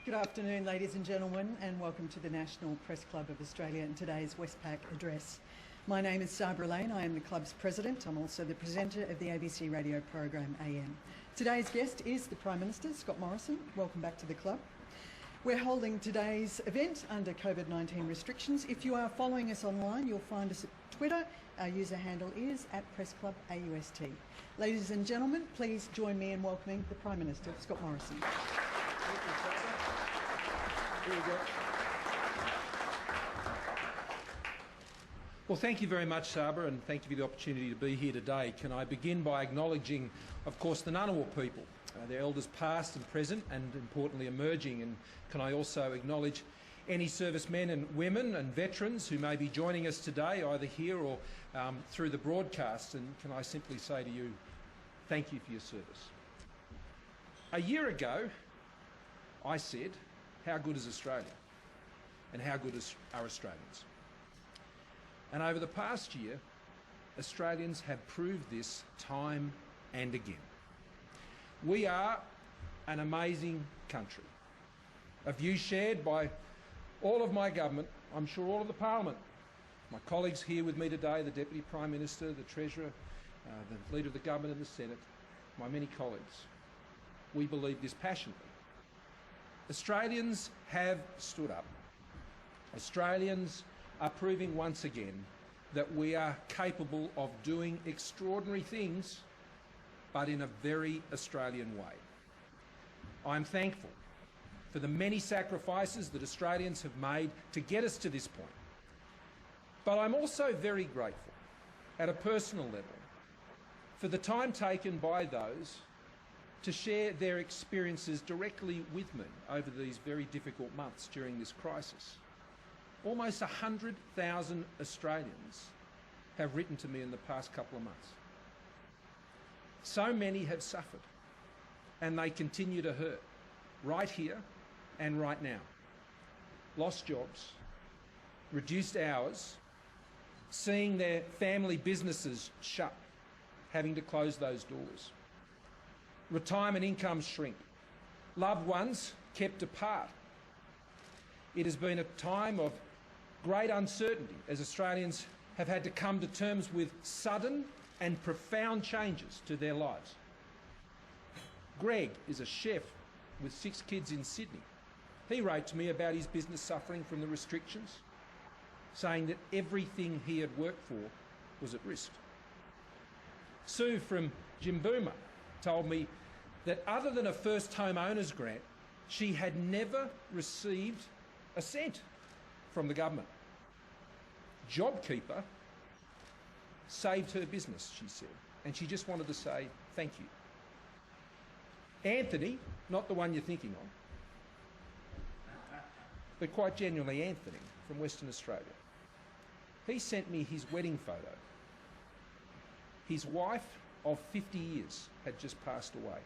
Good afternoon, ladies and gentlemen, and welcome to the National Press Club of Australia and today's Westpac address. My name is Sabra Lane. I am the club's president. I'm also the presenter of the ABC radio program AM. Today's guest is the Prime Minister, Scott Morrison. Welcome back to the club. We're holding today's event under COVID-19 restrictions. If you are following us online, you'll find us at Twitter. Our user handle is @PressClubAUST. Ladies and gentlemen, please join me in welcoming the Prime Minister, Scott Morrison. Here you go. Well, thank you very much, Sabra, and thank you for the opportunity to be here today. Can I begin by acknowledging, of course, the Ngunnawal people, their elders past and present, and importantly emerging, and can I also acknowledge any servicemen and women and veterans who may be joining us today, either here or through the broadcast, and can I simply say to you, thank you for your service. A year ago, I said, how good is Australia? And how good are Australians? And over the past year, Australians have proved this time and again. We are an amazing country, a view shared by all of my government, I'm sure all of the Parliament, my colleagues here with me today, the Deputy Prime Minister, the Treasurer, the Leader of the Government and the Senate, my many colleagues. We believe this passionately. Australians have stood up. Australians are proving once again that we are capable of doing extraordinary things, but in a very Australian way. I'm thankful for the many sacrifices that Australians have made to get us to this point. But I'm also very grateful, at a personal level, for the time taken by those to share their experiences directly with me over these very difficult months during this crisis. Almost 100,000 Australians have written to me in the past couple of months. So many have suffered, and they continue to hurt, right here and right now. Lost jobs, reduced hours, seeing their family businesses shut, having to close those doors. Retirement incomes shrink, loved ones kept apart. It has been a time of great uncertainty as Australians have had to come to terms with sudden and profound changes to their lives. Greg is a chef with 6 kids in Sydney. He wrote to me about his business suffering from the restrictions, saying that everything he had worked for was at risk. Sue from Jimbooma told me that other than a first home owner's grant, she had never received a cent from the government. JobKeeper saved her business, she said, and she just wanted to say thank you. Anthony, not the one you're thinking of, but quite genuinely Anthony from Western Australia, he sent me his wedding photo. His wife of 50 years had just passed away.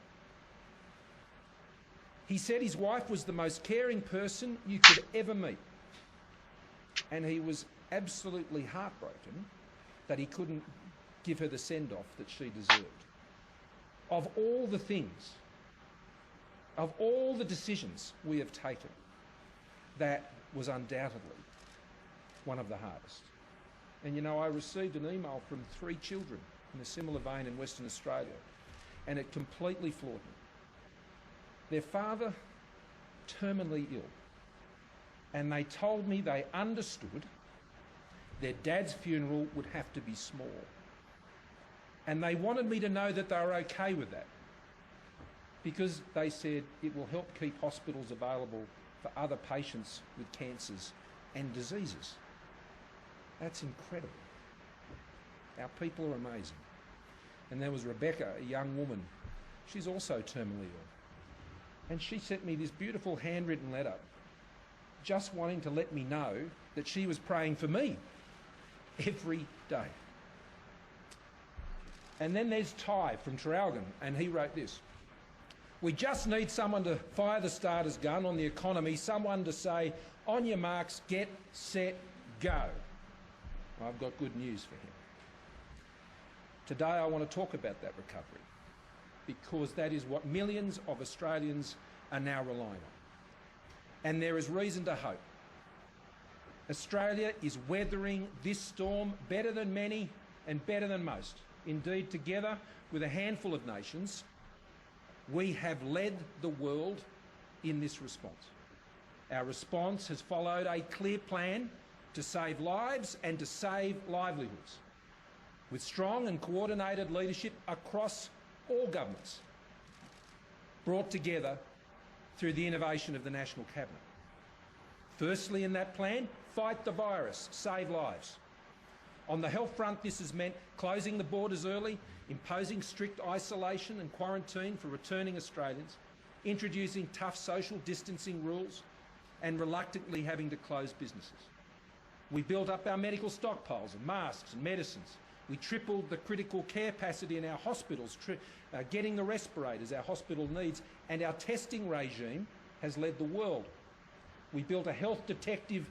He said his wife was the most caring person you could ever meet, and he was absolutely heartbroken that he couldn't give her the send-off that she deserved. Of all the things, of all the decisions we have taken, that was undoubtedly one of the hardest. And you know, I received an email from 3 children in a similar vein in Western Australia, and it completely floored me. Their father, terminally ill, and they told me they understood their dad's funeral would have to be small. And they wanted me to know that they were okay with that, because they said it will help keep hospitals available for other patients with cancers and diseases. That's incredible. Our people are amazing. And there was Rebecca, a young woman. She's also terminally ill. And she sent me this beautiful handwritten letter, just wanting to let me know that she was praying for me every day. And then there's Ty from Traralgon, and he wrote this. We just need someone to fire the starter's gun on the economy, someone to say, on your marks, get, set, go. Well, I've got good news for him. Today I want to talk about that recovery, because that is what millions of Australians are now relying on. and there is reason to hope. Australia is weathering this storm better than many and better than most. Indeed, together with a handful of nations, we have led the world in this response. Our response has followed a clear plan to save lives and to save livelihoods, with strong and coordinated leadership across all governments, brought together through the innovation of the National Cabinet. Firstly, in that plan, fight the virus, save lives. On the health front, this has meant closing the borders early, imposing strict isolation and quarantine for returning Australians, introducing tough social distancing rules, and reluctantly having to close businesses. We built up our medical stockpiles of masks and medicines. We tripled the critical care capacity in our hospitals, getting the respirators our hospital needs, and our testing regime has led the world. We built a health detective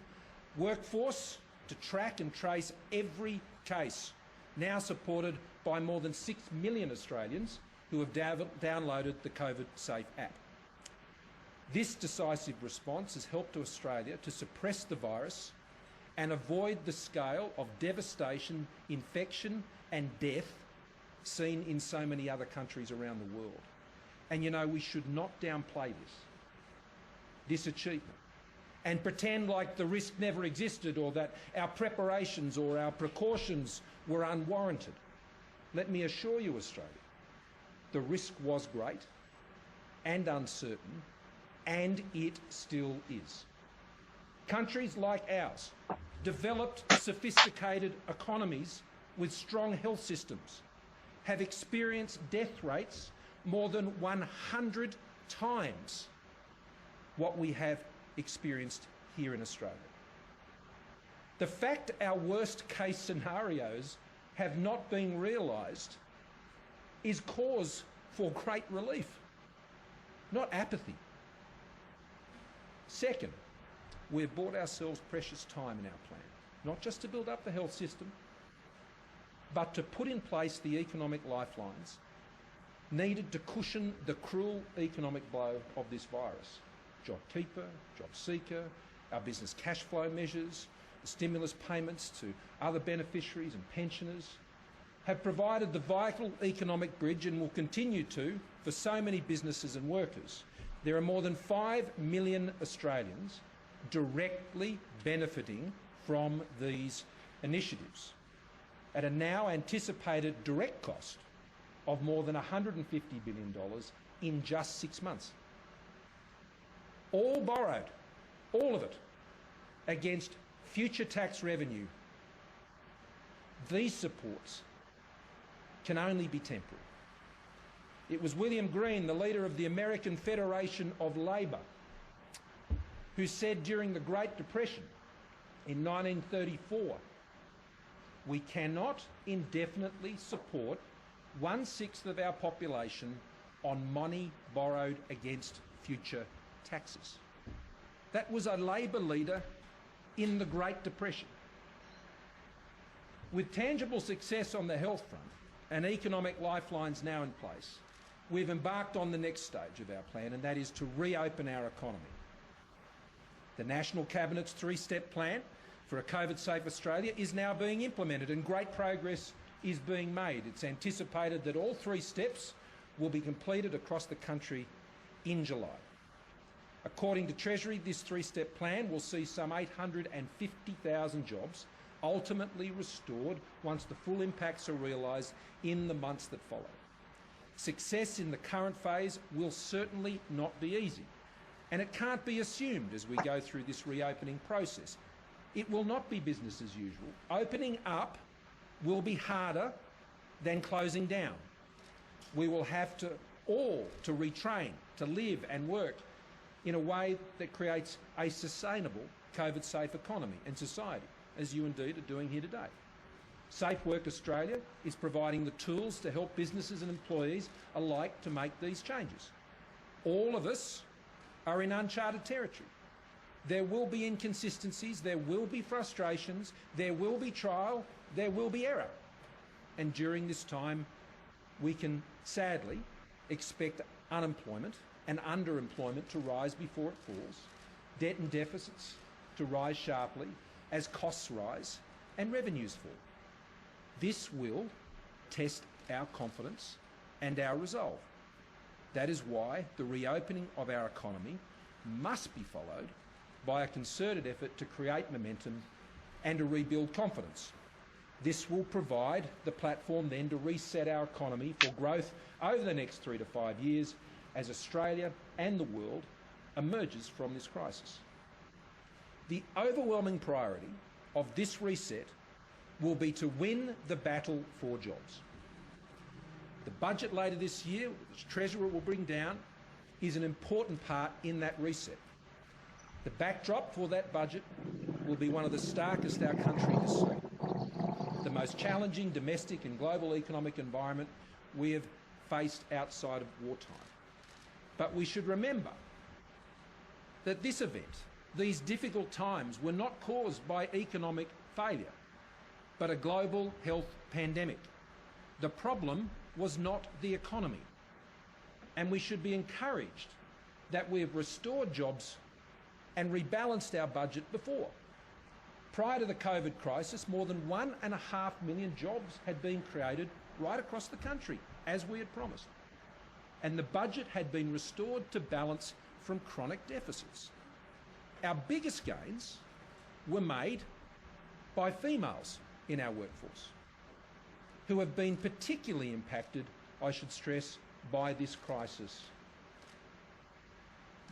workforce to track and trace every case, now supported by more than 6 million Australians who have downloaded the COVID Safe app. This decisive response has helped Australia to suppress the virus and avoid the scale of devastation, infection and death seen in so many other countries around the world. And you know, we should not downplay this achievement and pretend like the risk never existed or that our preparations or our precautions were unwarranted. Let me assure you, Australia, the risk was great and uncertain, and it still is. Countries like ours, developed, sophisticated economies with strong health systems, have experienced death rates more than 100 times what we have experienced here in Australia. The fact our worst case scenarios have not been realised is cause for great relief, not apathy. Second, we've bought ourselves precious time in our plan, not just to build up the health system, but to put in place the economic lifelines needed to cushion the cruel economic blow of this virus. JobKeeper, JobSeeker, our business cash flow measures, the stimulus payments to other beneficiaries and pensioners have provided the vital economic bridge and will continue to for so many businesses and workers. There are more than 5 million Australians directly benefiting from these initiatives at a now anticipated direct cost of more than $150 billion in just 6 months. All borrowed, all of it, against future tax revenue. These supports can only be temporary. It was William Green, the leader of the American Federation of Labor, who said during the Great Depression in 1934, we cannot indefinitely support 1/6 of our population on money borrowed against future taxes. That was a Labor leader in the Great Depression. With tangible success on the health front and economic lifelines now in place, we've embarked on the next stage of our plan, and that is to reopen our economy. The National Cabinet's 3-step plan for a COVID-safe Australia is now being implemented, and great progress is being made. It's anticipated that all 3 steps will be completed across the country in July. According to Treasury, this 3-step plan will see some 850,000 jobs ultimately restored once the full impacts are realised in the months that follow. Success in the current phase will certainly not be easy, and it can't be assumed as we go through this reopening process. It will not be business as usual. Opening up will be harder than closing down. We will have to retrain, to live and work in a way that creates a sustainable COVID-safe economy and society, as you indeed are doing here today. Safe Work Australia is providing the tools to help businesses and employees alike to make these changes. All of us are in uncharted territory. There will be inconsistencies, there will be frustrations, there will be trial, there will be error. And during this time, we can sadly expect unemployment and underemployment to rise before it falls. debt and deficits to rise sharply as costs rise and revenues fall. This will test our confidence and our resolve. That is why the reopening of our economy must be followed by a concerted effort to create momentum and to rebuild confidence. This will provide the platform then to reset our economy for growth over the next 3 to 5 years as Australia and the world emerges from this crisis. The overwhelming priority of this reset will be to win the battle for jobs. The budget later this year, which the Treasurer will bring down, is an important part in that reset. The backdrop for that budget will be one of the starkest our country has seen. The most challenging domestic and global economic environment we have faced outside of wartime. But we should remember that this event, these difficult times, were not caused by economic failure, but a global health pandemic. The problem was not the economy, and we should be encouraged that we have restored jobs and rebalanced our budget before. Prior to the COVID crisis, more than 1.5 million jobs had been created right across the country, as we had promised. And the budget had been restored to balance from chronic deficits. Our biggest gains were made by females in our workforce, who have been particularly impacted, I should stress, by this crisis.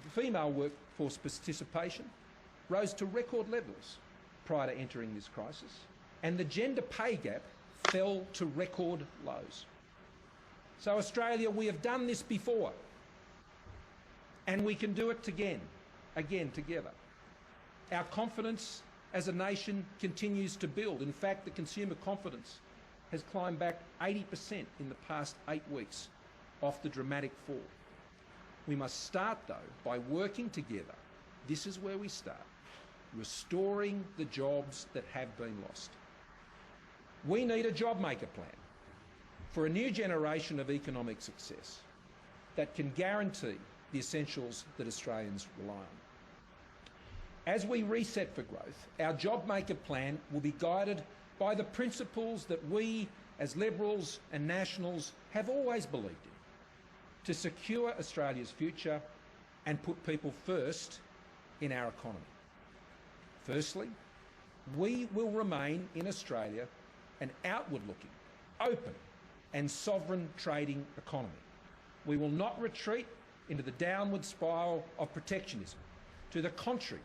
The female workforce participation rose to record levels prior to entering this crisis, and the gender pay gap fell to record lows. So Australia, we have done this before, and we can do it again together. Our confidence as a nation continues to build. In fact, the consumer confidence has climbed back 80% in the past 8 weeks off the dramatic fall. We must start, though, by working together. This is where we start, restoring the jobs that have been lost. We need a job maker plan for a new generation of economic success that can guarantee the essentials that Australians rely on. As we reset for growth, our job maker plan will be guided by the principles that we as Liberals and Nationals have always believed in, to secure Australia's future and put people first in our economy. Firstly, we will remain in Australia an outward-looking, open and sovereign trading economy. We will not retreat into the downward spiral of protectionism. To the contrary,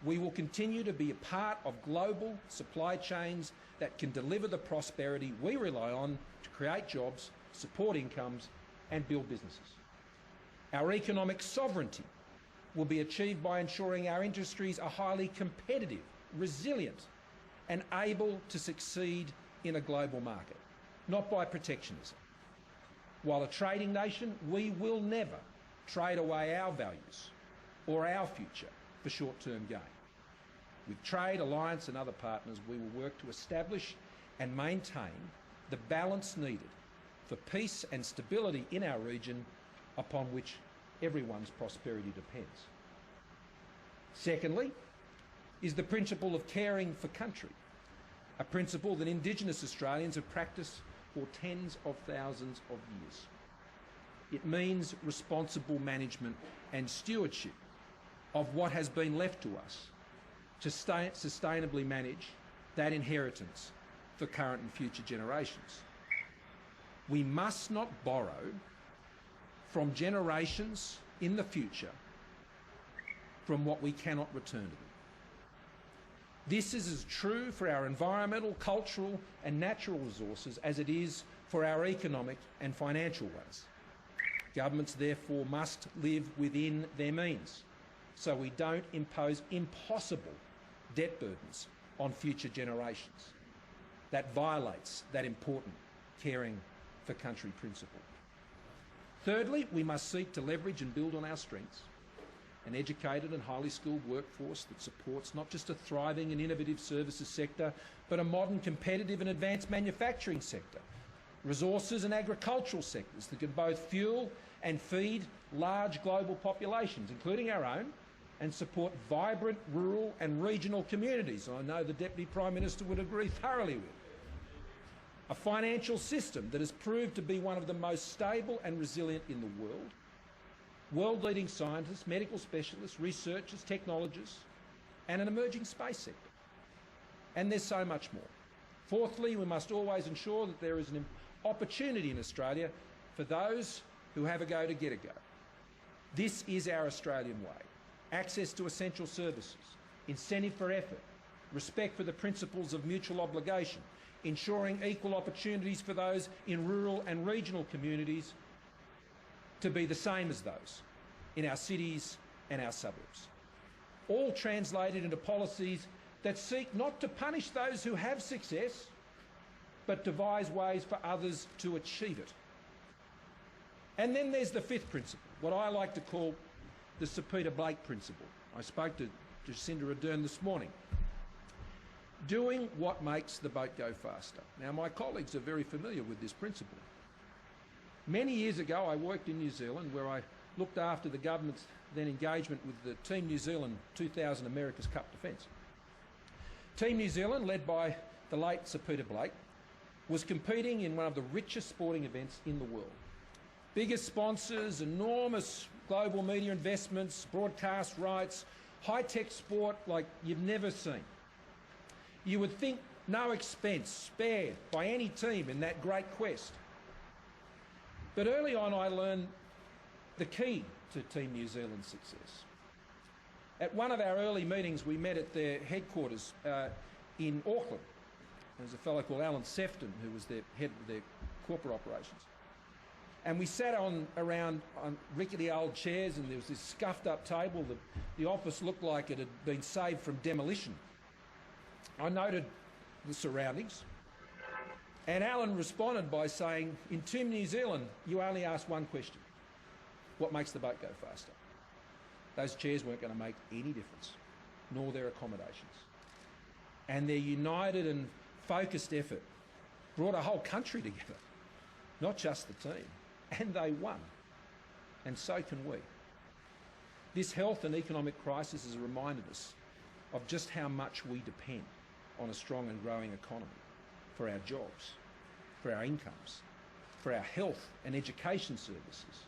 we will continue to be a part of global supply chains that can deliver the prosperity we rely on to create jobs, support incomes and build businesses. Our economic sovereignty will be achieved by ensuring our industries are highly competitive, resilient and able to succeed in a global market, not by protectionism. While a trading nation, we will never trade away our values or our future for short-term gain. With trade, alliance and other partners, we will work to establish and maintain the balance needed for peace and stability in our region, upon which everyone's prosperity depends. Secondly, is the principle of caring for country, a principle that Indigenous Australians have practiced for tens of thousands of years. It means responsible management and stewardship of what has been left to us to sustainably manage that inheritance for current and future generations. We must not borrow from generations in the future from what we cannot return to them. This is as true for our environmental, cultural and natural resources as it is for our economic and financial ones. Governments therefore must live within their means, so we don't impose impossible debt burdens on future generations. That violates that important caring for country principle. Thirdly, we must seek to leverage and build on our strengths. An educated and highly skilled workforce that supports not just a thriving and innovative services sector, but a modern, competitive and advanced manufacturing sector. Resources and agricultural sectors that can both fuel and feed large global populations, including our own, and support vibrant rural and regional communities. I know the Deputy Prime Minister would agree thoroughly with. A financial system that has proved to be one of the most stable and resilient in the world. World-leading scientists, medical specialists, researchers, technologists, and an emerging space sector. And there's so much more. Fourthly, we must always ensure that there is an opportunity in Australia for those who have a go to get a go. This is our Australian way. Access to essential services, incentive for effort, respect for the principles of mutual obligation, ensuring equal opportunities for those in rural and regional communities to be the same as those in our cities and our suburbs. All translated into policies that seek not to punish those who have success, but devise ways for others to achieve it. And then there's the fifth principle, what I like to call the Sir Peter Blake principle. I spoke to Jacinda Ardern this morning. Doing what makes the boat go faster. Now, my colleagues are very familiar with this principle. Many years ago, I worked in New Zealand where I looked after the government's then engagement with the Team New Zealand 2000 America's Cup defence. Team New Zealand, led by the late Sir Peter Blake, was competing in one of the richest sporting events in the world. Biggest sponsors, enormous global media investments, broadcast rights, high-tech sport like you've never seen. You would think no expense spared by any team in that great quest. But early on I learned the key to Team New Zealand's success. At one of our early meetings we met at their headquarters in Auckland. There was a fellow called Alan Sefton who was their head of their corporate operations. And we sat around on rickety old chairs and there was this scuffed up table. The office looked like it had been saved from demolition. I noted the surroundings and Alan responded by saying, in Team New Zealand, you only ask one question. What makes the boat go faster? Those chairs weren't going to make any difference, nor their accommodations. And their united and focused effort brought a whole country together, not just the team. And they won. And so can we. This health and economic crisis has reminded us of just how much we depend on a strong and growing economy for our jobs, for our incomes, for our health and education services,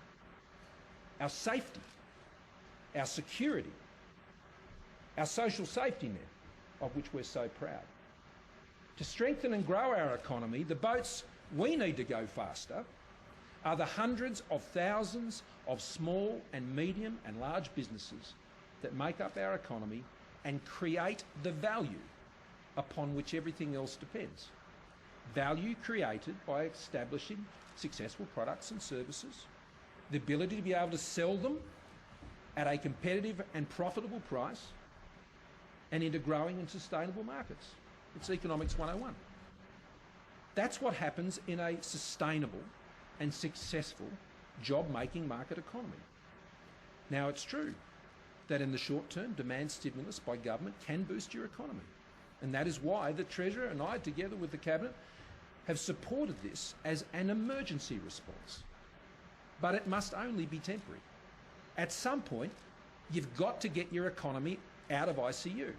our safety, our security, our social safety net, of which we're so proud. To strengthen and grow our economy, the boats we need to go faster are the hundreds of thousands of small and medium and large businesses that make up our economy and create the value upon which everything else depends. Value created by establishing successful products and services, the ability to be able to sell them at a competitive and profitable price, and into growing and sustainable markets. It's Economics 101. That's what happens in a sustainable and successful job-making market economy. Now, it's true that in the short term, demand stimulus by government can boost your economy. And that is why the Treasurer and I, together with the Cabinet, have supported this as an emergency response. But it must only be temporary. At some point, you've got to get your economy out of ICU.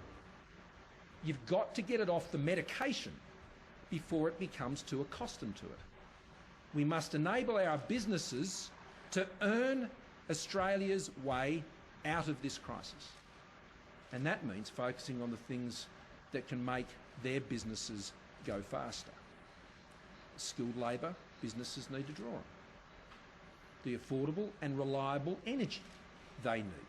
You've got to get it off the medication before it becomes too accustomed to it. We must enable our businesses to earn Australia's way out of this crisis. And that means focusing on the things that can make their businesses go faster. Skilled labour businesses need to draw on. The affordable and reliable energy they need.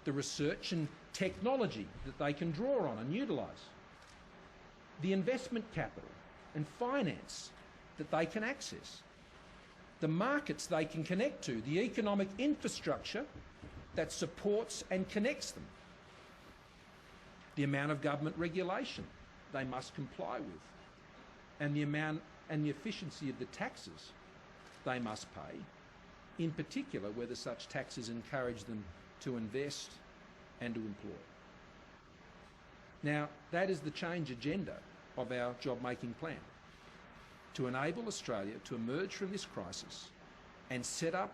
The research and technology that they can draw on and utilise. The investment capital and finance that they can access. The markets they can connect to. The economic infrastructure that supports and connects them. The amount of government regulation they must comply with. And the amount and the efficiency of the taxes they must pay, in particular whether such taxes encourage them to invest and to employ. Now, that is the change agenda of our job-making plan, to enable Australia to emerge from this crisis and set up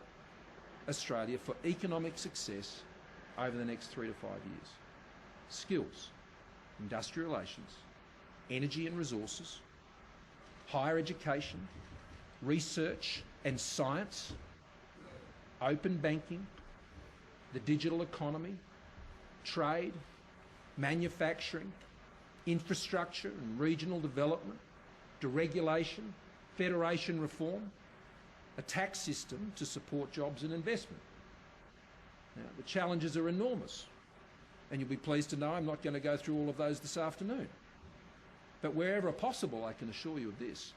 Australia for economic success over the next 3 to 5 years. Skills, industrial relations, energy and resources, higher education, research and science, open banking, the digital economy, trade, manufacturing, infrastructure and regional development, deregulation, federation reform, a tax system to support jobs and investment. Now, the challenges are enormous, and you'll be pleased to know I'm not going to go through all of those this afternoon. But wherever possible, I can assure you of this,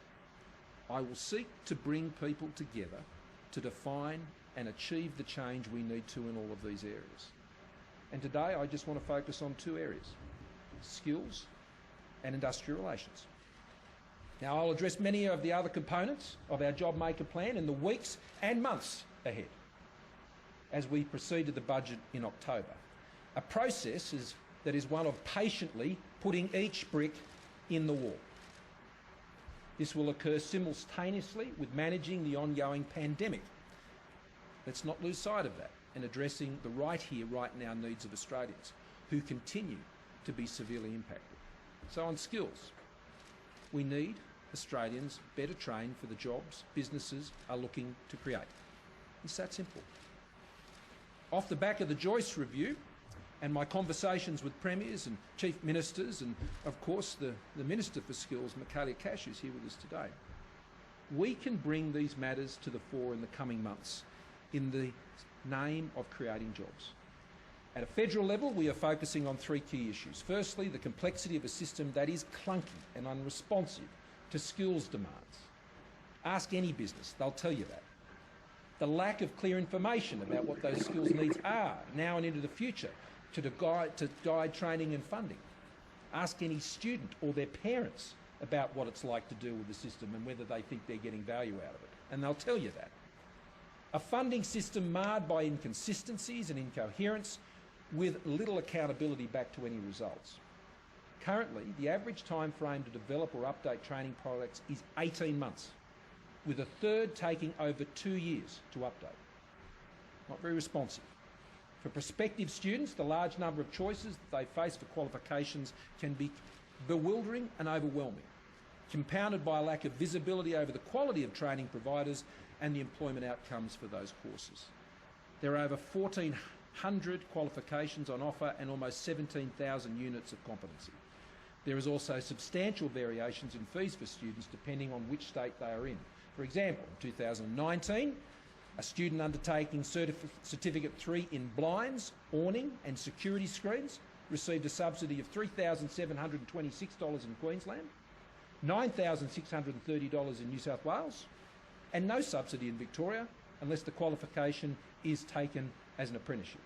I will seek to bring people together to define and achieve the change we need to in all of these areas. And today I just want to focus on 2 areas, skills and industrial relations. Now, I'll address many of the other components of our Job Maker plan in the weeks and months ahead as we proceed to the budget in October. A process that is one of patiently putting each brick in the wall. This will occur simultaneously with managing the ongoing pandemic. Let's not lose sight of that and addressing the right here, right now needs of Australians who continue to be severely impacted. So on skills, we need Australians better trained for the jobs businesses are looking to create. It's that simple. Off the back of the Joyce Review and my conversations with premiers and chief ministers and, of course, the Minister for Skills, Michaelia Cash, who's here with us today, we can bring these matters to the fore in the coming months in the name of creating jobs. At a federal level, we are focusing on 3 key issues. Firstly, the complexity of a system that is clunky and unresponsive to skills demands. Ask any business, they'll tell you that. The lack of clear information about what those skills needs are now and into the future to guide training and funding. Ask any student or their parents about what it's like to deal with the system and whether they think they're getting value out of it, and they'll tell you that. A funding system marred by inconsistencies and incoherence with little accountability back to any results. Currently, the average time frame to develop or update training products is 18 months, with a third taking over 2 years to update. Not very responsive. For prospective students, the large number of choices that they face for qualifications can be bewildering and overwhelming, compounded by a lack of visibility over the quality of training providers and the employment outcomes for those courses. There are over 1,400 qualifications on offer and almost 17,000 units of competency. There is also substantial variations in fees for students depending on which state they are in. For example, in 2019, a student undertaking Certificate 3 in blinds, awning and security screens received a subsidy of $3,726 in Queensland, $9,630 in New South Wales, and no subsidy in Victoria unless the qualification is taken as an apprenticeship.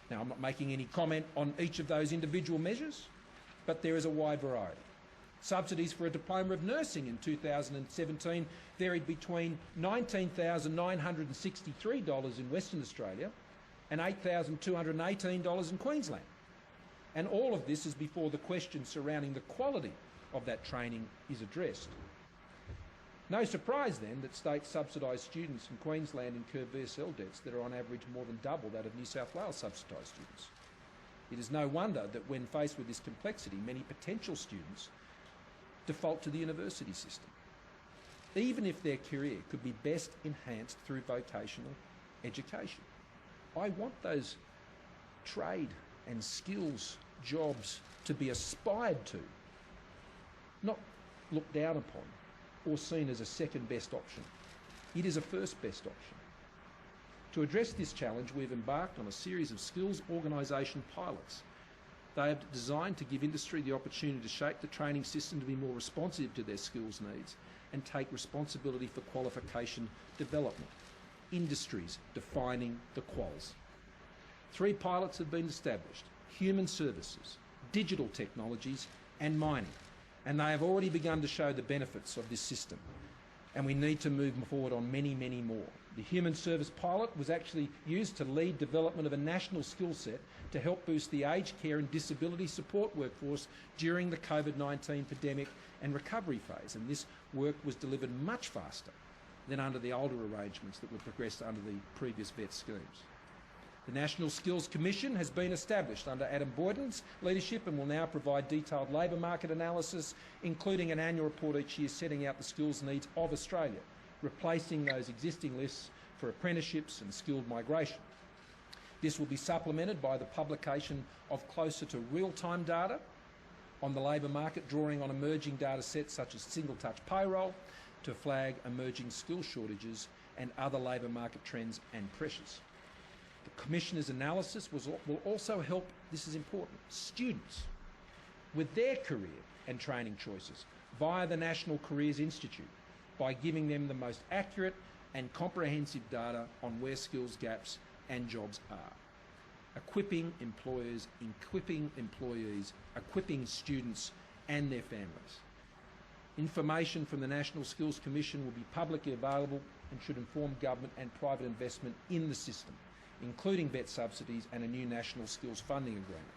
Now, I'm not making any comment on each of those individual measures, but there is a wide variety. Subsidies for a diploma of nursing in 2017 varied between $19,963 in Western Australia and $8,218 in Queensland. And all of this is before the question surrounding the quality of that training is addressed. No surprise then that state subsidised students in Queensland incur VSL debts that are on average more than double that of New South Wales subsidised students. It is no wonder that when faced with this complexity, many potential students default to the university system, even if their career could be best enhanced through vocational education. I want those trade and skills jobs to be aspired to, not looked down upon or seen as a second best option. It is a first best option. To address this challenge, we've embarked on a series of skills organisation pilots. They are designed to give industry the opportunity to shape the training system to be more responsive to their skills needs and take responsibility for qualification development. Industries defining the quals. 3 pilots have been established: human services, digital technologies and mining. And they have already begun to show the benefits of this system. And we need to move forward on many, many more. The human service pilot was actually used to lead development of a national skill set to help boost the aged care and disability support workforce during the COVID-19 pandemic and recovery phase. And this work was delivered much faster than under the older arrangements that were progressed under the previous VET schemes. The National Skills Commission has been established under Adam Boyden's leadership and will now provide detailed labour market analysis, including an annual report each year setting out the skills needs of Australia, replacing those existing lists for apprenticeships and skilled migration. This will be supplemented by the publication of closer to real-time data on the labour market, drawing on emerging data sets such as single-touch payroll to flag emerging skill shortages and other labour market trends and pressures. The Commissioner's analysis will also help, this is important, students with their career and training choices via the National Careers Institute by giving them the most accurate and comprehensive data on where skills gaps and jobs are. Equipping employers, equipping employees, equipping students and their families. Information from the National Skills Commission will be publicly available and should inform government and private investment in the system, including vet subsidies and a new national skills funding agreement.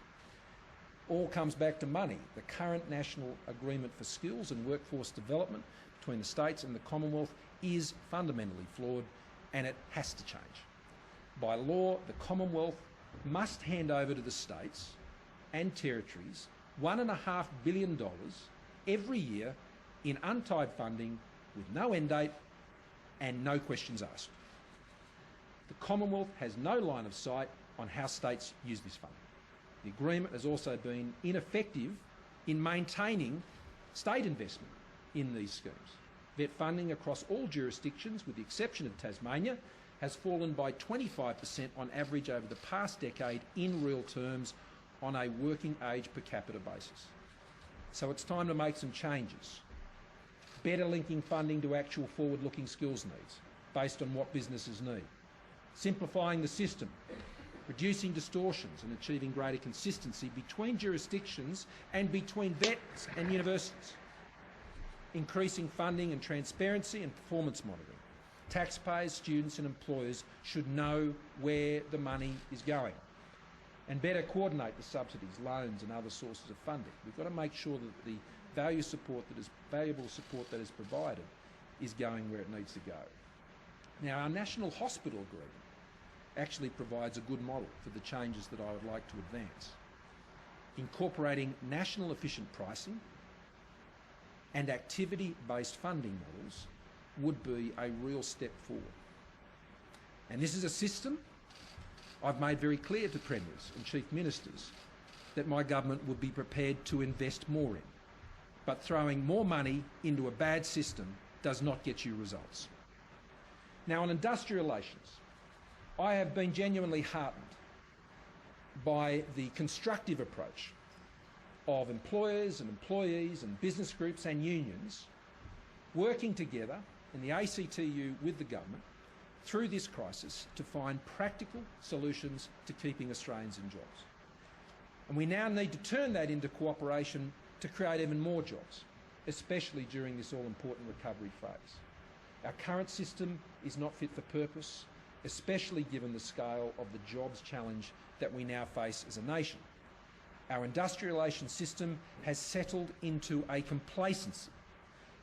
All comes back to money. The current national agreement for skills and workforce development between the states and the Commonwealth is fundamentally flawed, and it has to change. By law, the Commonwealth must hand over to the states and territories $1.5 billion every year in untied funding with no end date and no questions asked. The Commonwealth has no line of sight on how states use this funding. The agreement has also been ineffective in maintaining state investment in these schemes. Vet funding across all jurisdictions, with the exception of Tasmania, has fallen by 25% on average over the past decade in real terms on a working age per capita basis. So it's time to make some changes. Better linking funding to actual forward-looking skills needs based on what businesses need. Simplifying the system, reducing distortions and achieving greater consistency between jurisdictions and between vets and universities. Increasing funding and transparency and performance monitoring. Taxpayers, students and employers should know where the money is going, and better coordinate the subsidies, loans and other sources of funding. We've got to make sure that the valuable support that is provided is going where it needs to go. Now, our National Hospital Agreement actually provides a good model for the changes that I would like to advance. Incorporating national efficient pricing and activity-based funding models would be a real step forward. And this is a system I've made very clear to premiers and chief ministers that my government would be prepared to invest more in. But throwing more money into a bad system does not get you results. Now, on industrial relations, I have been genuinely heartened by the constructive approach of employers and employees and business groups and unions working together in the ACTU with the government through this crisis to find practical solutions to keeping Australians in jobs. And we now need to turn that into cooperation to create even more jobs, especially during this all-important recovery phase. Our current system is not fit for purpose, especially given the scale of the jobs challenge that we now face as a nation. Our industrial relations system has settled into a complacency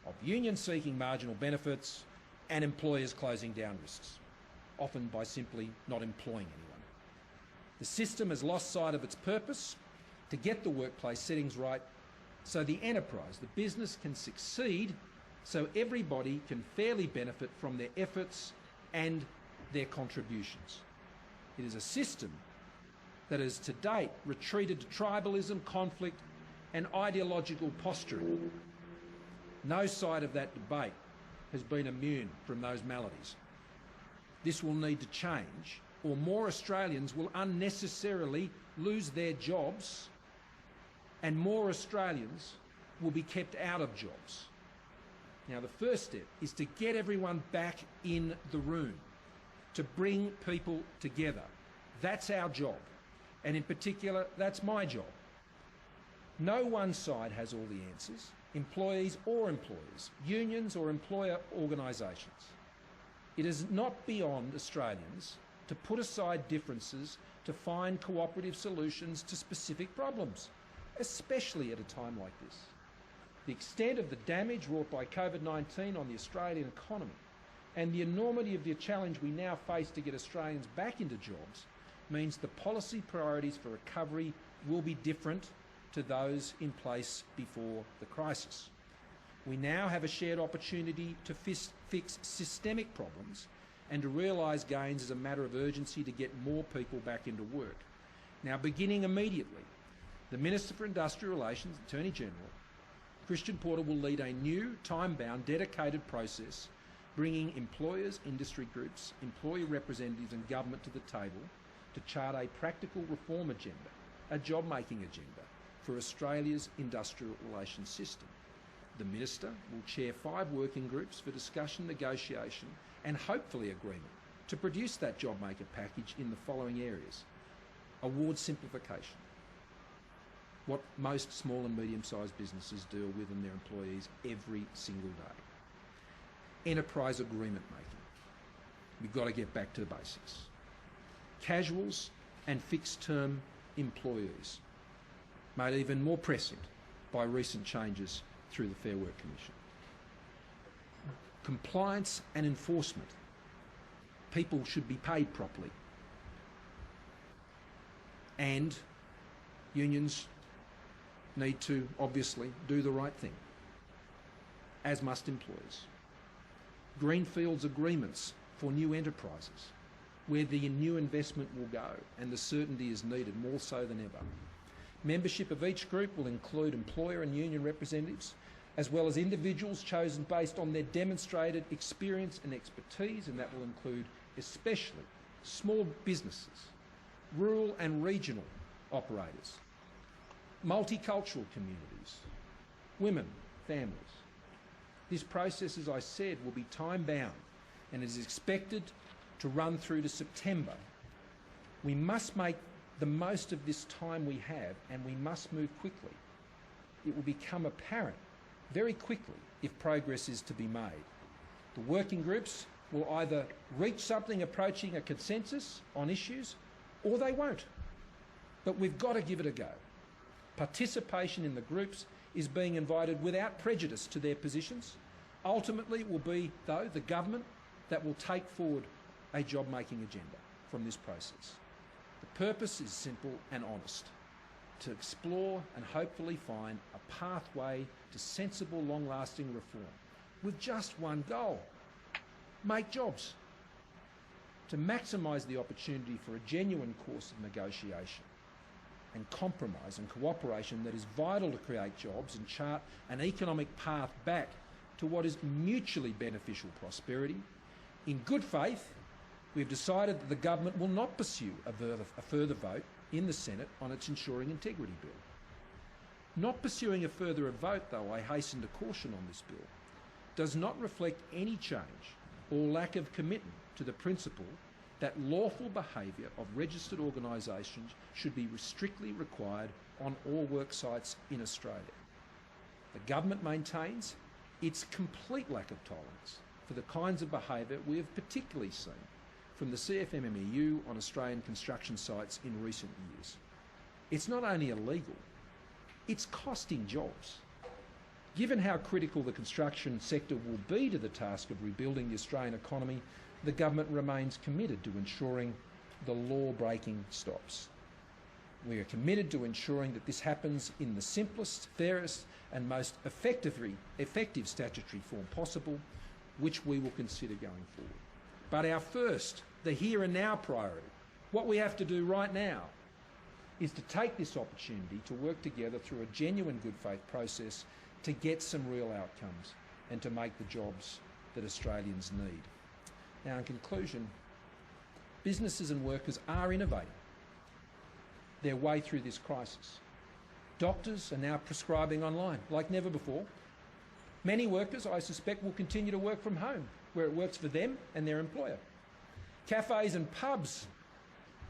of unions seeking marginal benefits and employers closing down risks, often by simply not employing anyone. The system has lost sight of its purpose to get the workplace settings right so the enterprise, the business, can succeed, so everybody can fairly benefit from their efforts and their contributions. It is a system that has to date retreated to tribalism, conflict and ideological posturing. No side of that debate has been immune from those maladies. This will need to change, or more Australians will unnecessarily lose their jobs and more Australians will be kept out of jobs. Now, the first step is to get everyone back in the room, to bring people together. That's our job. And in particular, that's my job. No one side has all the answers, employees or employers, unions or employer organisations. It is not beyond Australians to put aside differences to find cooperative solutions to specific problems, especially at a time like this. The extent of the damage wrought by COVID-19 on the Australian economy and the enormity of the challenge we now face to get Australians back into jobs means the policy priorities for recovery will be different to those in place before the crisis. We now have a shared opportunity to fix systemic problems and to realise gains as a matter of urgency to get more people back into work. Now, beginning immediately, the Minister for Industrial Relations, Attorney General, Christian Porter, will lead a new, time-bound, dedicated process bringing employers, industry groups, employee representatives and government to the table to chart a practical reform agenda, a job-making agenda for Australia's industrial relations system. The Minister will chair 5 working groups for discussion, negotiation and hopefully agreement to produce that job-maker package in the following areas. Award simplification, what most small and medium-sized businesses deal with and their employees every single day. Enterprise agreement making. We've got to get back to the basics. Casuals and fixed-term employees, made even more prescient by recent changes through the Fair Work Commission. Compliance and enforcement. People should be paid properly. And unions need to obviously do the right thing, as must employers. Greenfields agreements for new enterprises, where the new investment will go and the certainty is needed more so than ever. Membership of each group will include employer and union representatives, as well as individuals chosen based on their demonstrated experience and expertise, and that will include especially small businesses, rural and regional operators, multicultural communities, women, families. This process, as I said, will be time-bound and is expected to run through to September. We must make the most of this time we have, and we must move quickly. It will become apparent very quickly if progress is to be made. The working groups will either reach something approaching a consensus on issues, or they won't. But we've got to give it a go. Participation in the groups is being invited without prejudice to their positions. Ultimately, it will be, though, the government that will take forward a job-making agenda from this process. The purpose is simple and honest: to explore and hopefully find a pathway to sensible, long-lasting reform with just one goal: make jobs. To maximise the opportunity for a genuine course of negotiation and compromise and cooperation that is vital to create jobs and chart an economic path back to what is mutually beneficial prosperity. In good faith, we have decided that the government will not pursue a further vote in the Senate on its Ensuring Integrity Bill. Not pursuing a further vote, though, I hasten to caution on this bill, does not reflect any change or lack of commitment to the principle that lawful behaviour of registered organisations should be strictly required on all work sites in Australia. The government maintains its complete lack of tolerance for the kinds of behaviour we have particularly seen from the CFMMEU on Australian construction sites in recent years. It's not only illegal, it's costing jobs. Given how critical the construction sector will be to the task of rebuilding the Australian economy, the government remains committed to ensuring the law-breaking stops. We are committed to ensuring that this happens in the simplest, fairest and most effective statutory form possible, which we will consider going forward. But our first, the here and now priority, what we have to do right now, is to take this opportunity to work together through a genuine good faith process to get some real outcomes and to make the jobs that Australians need. Now, in conclusion, businesses and workers are innovating their way through this crisis. Doctors are now prescribing online like never before. Many workers, I suspect, will continue to work from home where it works for them and their employer. Cafes and pubs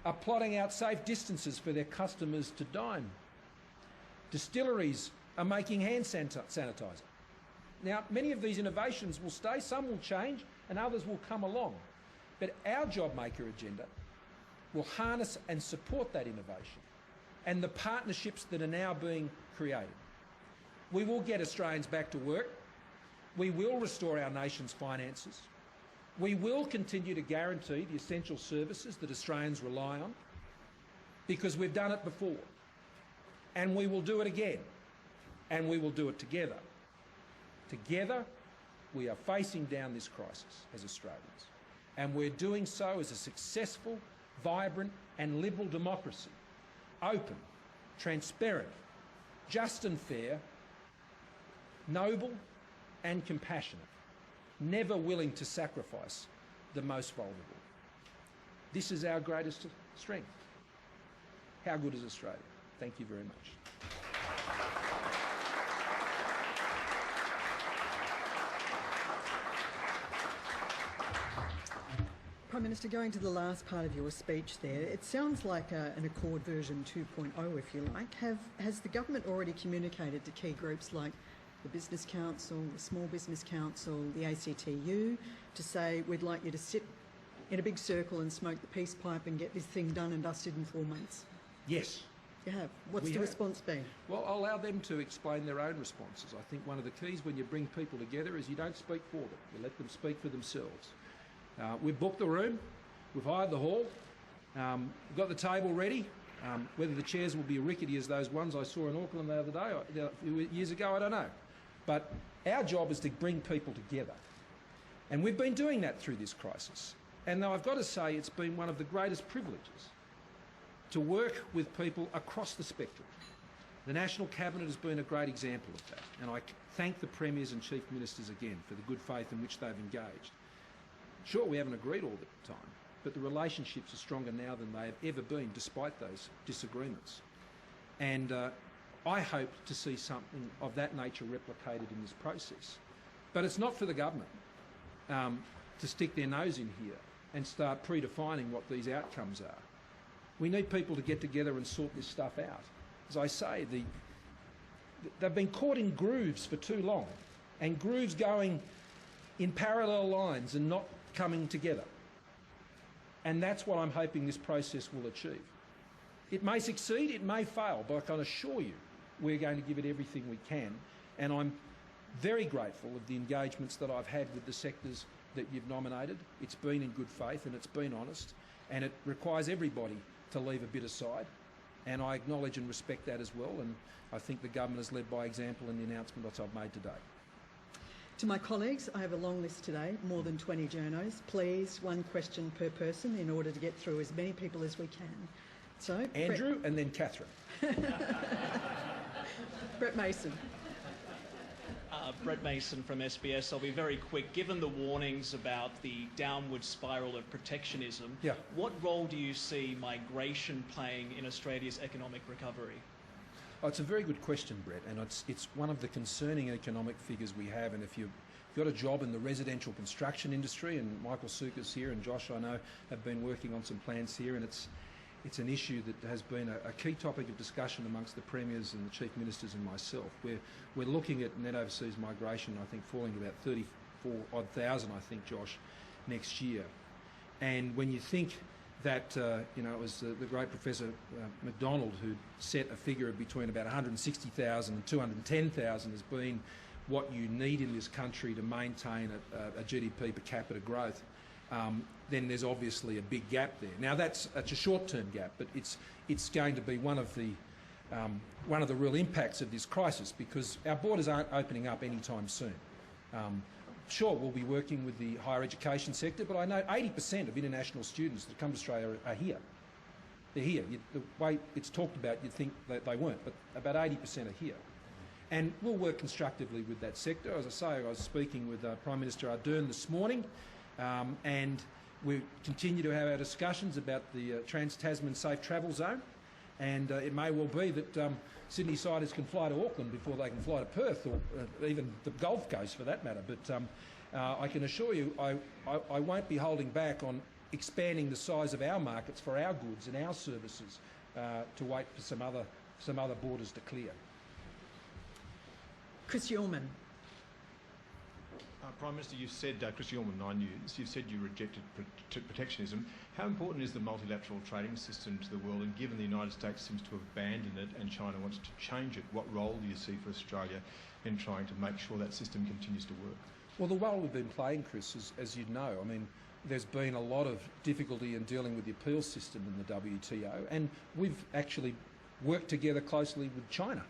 are plotting out safe distances for their customers to dine. Distilleries are making hand sanitizer. Now, many of these innovations will stay, some will change, and others will come along. But our JobMaker agenda will harness and support that innovation and the partnerships that are now being created. We will get Australians back to work. We will restore our nation's finances. We will continue to guarantee the essential services that Australians rely on. because we've done it before, and we will do it again, and we will do it together. Together, we are facing down this crisis as Australians, and we're doing so as a successful, vibrant and liberal democracy, open, transparent, just and fair, noble and compassionate, never willing to sacrifice the most vulnerable. This is our greatest strength. How good is Australia? Thank you very much. Prime Minister, going to the last part of your speech there, it sounds like an Accord version 2.0, if you like. Has the government already communicated to key groups like the Business Council, the Small Business Council, the ACTU, to say we'd like you to sit in a big circle and smoke the peace pipe and get this thing done and dusted in 4 months? Yes. You have. What's the response been? Well, I'll allow them to explain their own responses. I think one of the keys when you bring people together is you don't speak for them. You let them speak for themselves. We've booked the room. We've hired the hall. We've got the table ready. Whether the chairs will be rickety as those ones I saw in Auckland the other day, a few years ago, I don't know. But our job is to bring people together. And we've been doing that through this crisis. And though I've got to say it's been one of the greatest privileges to work with people across the spectrum. The National Cabinet has been a great example of that, and I thank the Premiers and Chief Ministers again for the good faith in which they've engaged. Sure, we haven't agreed all the time, but the relationships are stronger now than they have ever been, despite those disagreements. And I hope to see something of that nature replicated in this process. But it's not for the government to stick their nose in here and start predefining what these outcomes are. We need people to get together and sort this stuff out. As I say, they've been caught in grooves for too long, and grooves going in parallel lines and not coming together. And that's what I'm hoping this process will achieve. It may succeed, it may fail, but I can assure you we're going to give it everything we can. And I'm very grateful of the engagements that I've had with the sectors that you've nominated. It's been in good faith and it's been honest, and it requires everybody to leave a bit aside, and I acknowledge and respect that as well, and I think the government has led by example in the announcement that I've made today. To my colleagues, I have a long list today, more than 20 journos. Please, one question per person in order to get through as many people as we can. So, Andrew and then Catherine. Brett Mason. Brett Mason from SBS. I'll be very quick. Given the warnings about the downward spiral of protectionism, what role do you see migration playing in Australia's economic recovery? Oh, it's a very good question, Brett, and it's one of the concerning economic figures we have. And if you've got a job in the residential construction industry, and Michael Suka's here and Josh, I know, have been working on some plans here, and it's an issue that has been a key topic of discussion amongst the Premiers and the Chief Ministers and myself. We're looking at net overseas migration, I think, falling to about 34,000, I think, Josh, next year. And when you think that, it was the great Professor MacDonald who set a figure of between about 160,000 and 210,000 as being what you need in this country to maintain a GDP per capita growth, then there's obviously a big gap there. Now that's a short-term gap, but it's going to be one of the real impacts of this crisis, because our borders aren't opening up anytime soon. Sure, we'll be working with the higher education sector, but I know 80% of international students that come to Australia are here. They're here. The way it's talked about, you'd think that they weren't, but about 80% are here. And we'll work constructively with that sector. As I say, I was speaking with Prime Minister Ardern this morning, and we continue to have our discussions about the Trans-Tasman Safe Travel Zone, and it may well be that Sydney siders can fly to Auckland before they can fly to Perth, or even the Gulf Coast for that matter. But I can assure you I won't be holding back on expanding the size of our markets for our goods and our services to wait for some other borders to clear. Chris Yeoman. Prime Minister, you've said, Chris Yeoman, 9 News, you've said you rejected protectionism. How important is the multilateral trading system to the world, and given the United States seems to have abandoned it and China wants to change it, what role do you see for Australia in trying to make sure that system continues to work? Well, the role we've been playing, Chris, is, as you know, I mean, there's been a lot of difficulty in dealing with the appeals system in the WTO, and we've actually worked together closely with China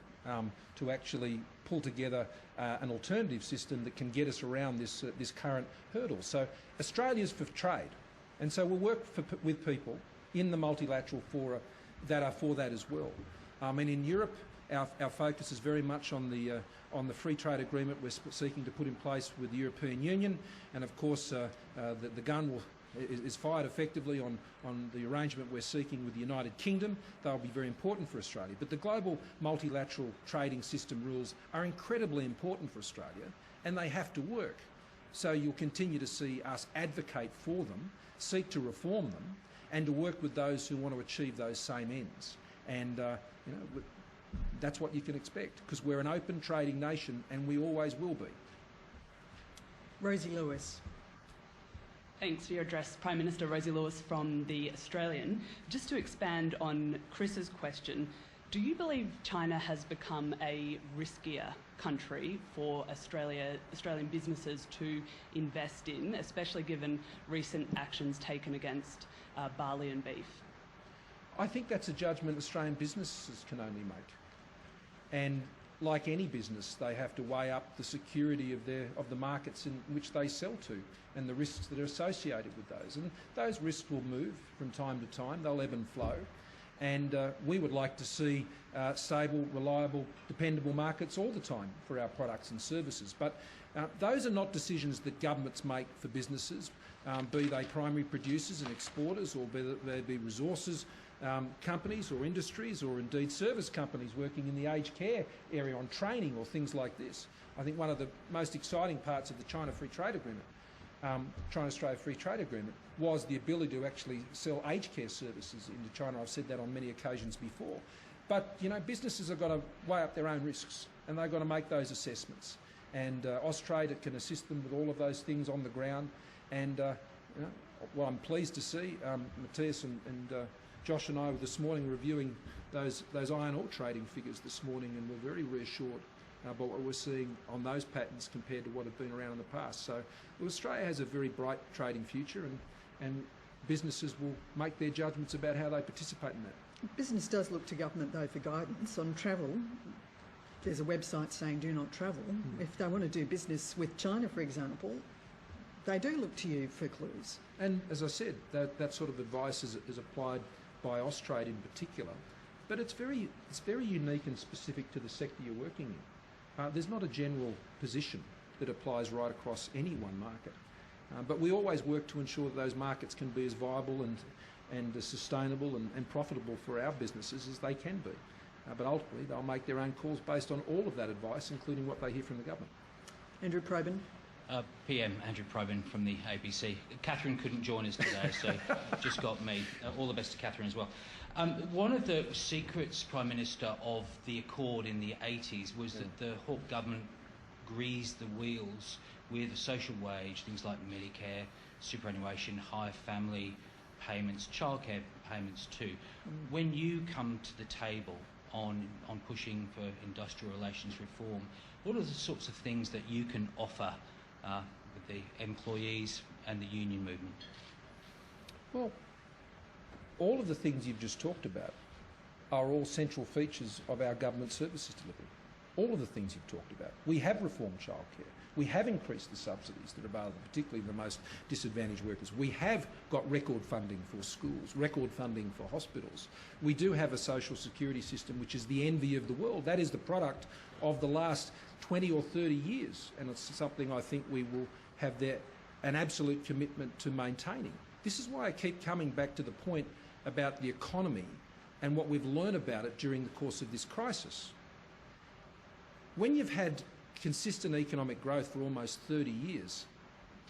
to actually pull together an alternative system that can get us around this current hurdle. So Australia's for trade, and so we'll work with people in the multilateral fora that are for that as well. And in Europe, our focus is very much on the free trade agreement we're seeking to put in place with the European Union, and of course the gun is fired effectively on the arrangement we're seeking with the United Kingdom. They'll be very important for Australia. But the global multilateral trading system rules are incredibly important for Australia, and they have to work. So you'll continue to see us advocate for them, seek to reform them, and to work with those who want to achieve those same ends. And that's what you can expect, because we're an open trading nation, and we always will be. Rosie Lewis. Thanks for your address, Prime Minister. Rosie Lewis from The Australian. Just to expand on Chris's question, do you believe China has become a riskier country for Australian businesses to invest in, especially given recent actions taken against barley and beef? I think that's a judgment Australian businesses can only make. And like any business, they have to weigh up the security of the markets in which they sell to and the risks that are associated with those. And those risks will move from time to time. They'll ebb and flow. And we would like to see stable, reliable, dependable markets all the time for our products and services. But those are not decisions that governments make for businesses, be they primary producers and exporters, or be they be resources companies or industries, or indeed service companies working in the aged care area on training or things like this. I think one of the most exciting parts of the China-Australia Free Trade Agreement was the ability to actually sell aged care services into China. I've said that on many occasions before. But, businesses have got to weigh up their own risks, and they've got to make those assessments. And Austrade can assist them with all of those things on the ground. And what I'm pleased to see, Matthias and Josh and I were this morning reviewing those iron ore trading figures this morning, and we're very reassured about what we're seeing on those patterns compared to what have been around in the past. So Australia has a very bright trading future, and businesses will make their judgments about how they participate in that. Business does look to government, though, for guidance on travel. There's a website saying do not travel. If they want to do business with China, for example, they do look to you for clues. And as I said, that sort of advice is applied by Austrade in particular, but it's very unique and specific to the sector you're working in. There's not a general position that applies right across any one market, but we always work to ensure that those markets can be as viable and as sustainable and profitable for our businesses as they can be. But ultimately, they'll make their own calls based on all of that advice, including what they hear from the government. Andrew Probyn. PM Andrew Probyn from the ABC. Catherine couldn't join us today, so just got me. All the best to Catherine as well. One of the secrets, Prime Minister, of the Accord in the 80s was that the Hawke government greased the wheels with a social wage, things like Medicare, superannuation, higher family payments, childcare payments too. When you come to the table on pushing for industrial relations reform, what are the sorts of things that you can offer with the employees and the union movement? Well, all of the things you've just talked about are all central features of our government services delivery. All of the things you've talked about. We have reformed childcare. We have increased the subsidies that are available, particularly the most disadvantaged workers. We have got record funding for schools, record funding for hospitals. We do have a social security system which is the envy of the world. That is the product of the last 20 or 30 years, and it's something I think we will have an absolute commitment to maintaining. This is why I keep coming back to the point about the economy and what we've learned about it during the course of this crisis. When you've had consistent economic growth for almost 30 years,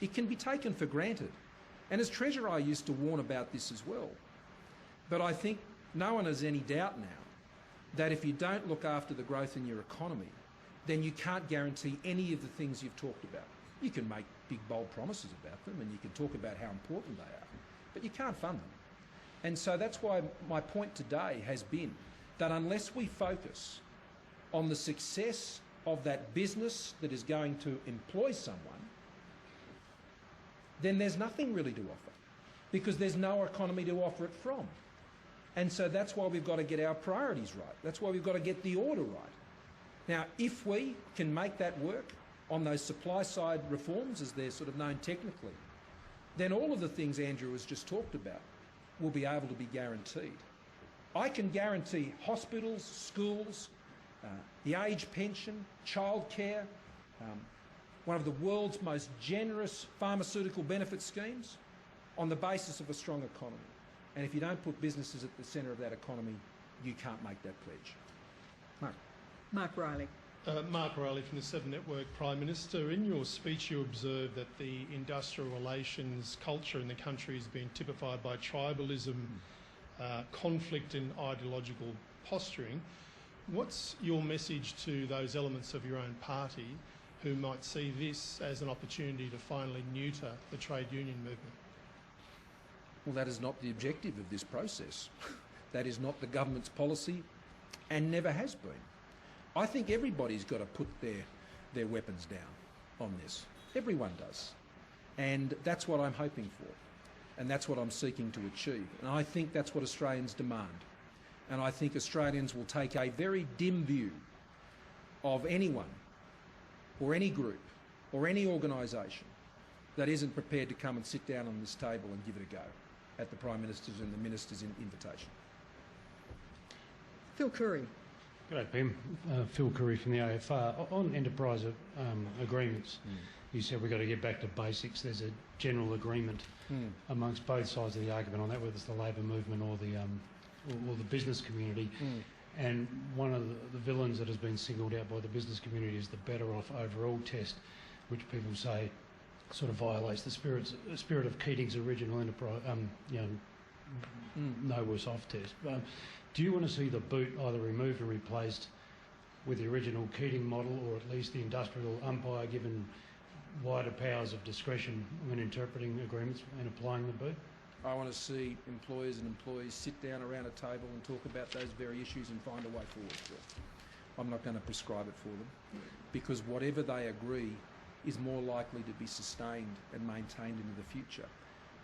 it can be taken for granted. And as Treasurer, I used to warn about this as well. But I think no one has any doubt now that if you don't look after the growth in your economy, then you can't guarantee any of the things you've talked about. You can make big, bold promises about them, and you can talk about how important they are, but you can't fund them. And so that's why my point today has been that unless we focus on the success of that business that is going to employ someone, then there's nothing really to offer, because there's no economy to offer it from. And so that's why we've got to get our priorities right. That's why we've got to get the order right. Now, if we can make that work on those supply-side reforms, as they're sort of known technically, then all of the things Andrew has just talked about will be able to be guaranteed. I can guarantee hospitals, schools, the age pension, childcare, one of the world's most generous pharmaceutical benefit schemes on the basis of a strong economy. And if you don't put businesses at the centre of that economy, you can't make that pledge. Mark. Mark Riley. Mark Riley from the Seven Network. Prime Minister, in your speech you observed that the industrial relations culture in the country has been typified by tribalism, conflict and ideological posturing. What's your message to those elements of your own party who might see this as an opportunity to finally neuter the trade union movement? Well, that is not the objective of this process. That is not the government's policy and never has been. I think everybody's got to put their weapons down on this. Everyone does. And that's what I'm hoping for. And that's what I'm seeking to achieve. And I think that's what Australians demand. And I think Australians will take a very dim view of anyone or any group or any organisation that isn't prepared to come and sit down on this table and give it a go at the Prime Minister's and the Minister's invitation. Phil Curry. G'day, Pam. Phil Curry from the AFR. On enterprise agreements, you said we've got to get back to basics. There's a general agreement amongst both sides of the argument on that, whether it's the labour movement or the business community. And one of the villains that has been singled out by the business community is the better off overall test, which people say sort of violates the spirit of Keating's original enterprise, no worse off test. Do you want to see the boot either removed or replaced with the original Keating model, or at least the industrial umpire given wider powers of discretion when interpreting agreements and applying the boot? I want to see employers and employees sit down around a table and talk about those very issues and find a way forward for it. I'm not going to prescribe it for them, because whatever they agree is more likely to be sustained and maintained into the future.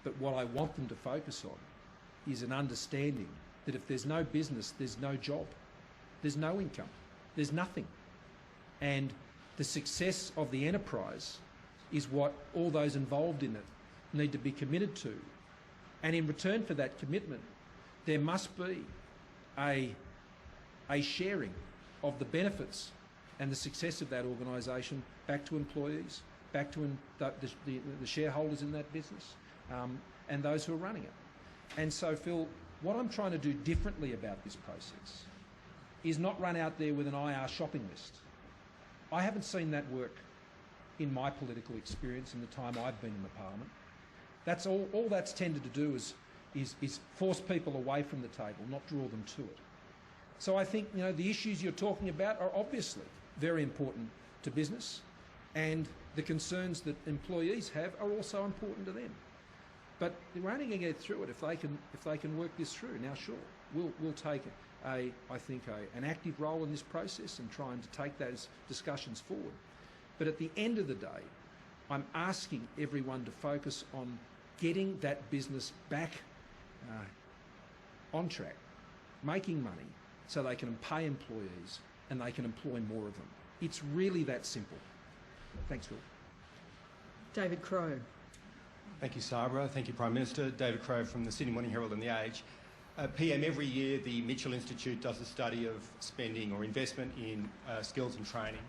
But what I want them to focus on is an understanding that if there's no business, there's no job, there's no income, there's nothing. And the success of the enterprise is what all those involved in it need to be committed to. And in return for that commitment, there must be a sharing of the benefits and the success of that organisation back to employees, back to the shareholders in that business, and those who are running it. And so, Phil, what I'm trying to do differently about this process is not run out there with an IR shopping list. I haven't seen that work in my political experience in the time I've been in the Parliament. That's all that's tended to do is force people away from the table, not draw them to it. So I think, the issues you're talking about are obviously very important to business, and the concerns that employees have are also important to them. But we're only going to get through it if they can work this through. Now, sure, we'll take an active role in this process and trying to take those discussions forward. But at the end of the day, I'm asking everyone to focus on getting that business back on track, making money so they can pay employees and they can employ more of them. It's really that simple. Thanks, Phil. David Crowe. Thank you, Sabra. Thank you, Prime Minister. David Crowe from the Sydney Morning Herald and The Age. PM, every year the Mitchell Institute does a study of spending or investment in skills and training.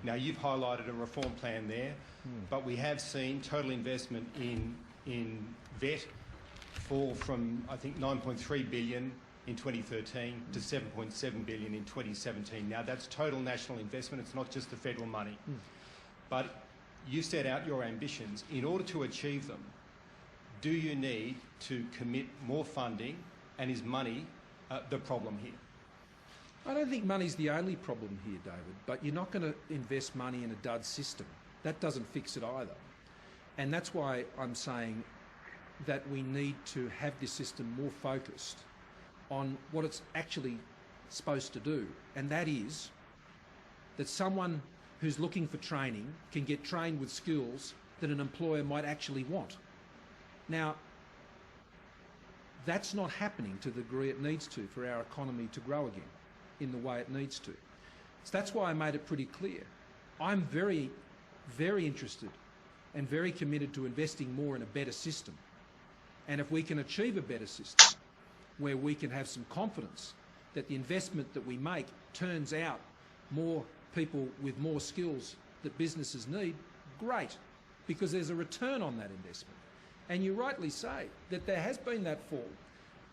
Now, you've highlighted a reform plan there, but we have seen total investment in VET fall from, I think, 9.3 billion in 2013 to 7.7 billion in 2017. Now, that's total national investment. It's not just the federal money. But you set out your ambitions. In order to achieve them, do you need to commit more funding, and is money the problem here? I don't think money's the only problem here, David, but you're not going to invest money in a dud system. That doesn't fix it either. And that's why I'm saying that we need to have this system more focused on what it's actually supposed to do, and that is that someone who's looking for training can get trained with skills that an employer might actually want. Now, that's not happening to the degree it needs to for our economy to grow again in the way it needs to. So that's why I made it pretty clear. I'm very, very interested and very committed to investing more in a better system. And if we can achieve a better system where we can have some confidence that the investment that we make turns out more people with more skills that businesses need, great, because there's a return on that investment. And you rightly say that there has been that fall,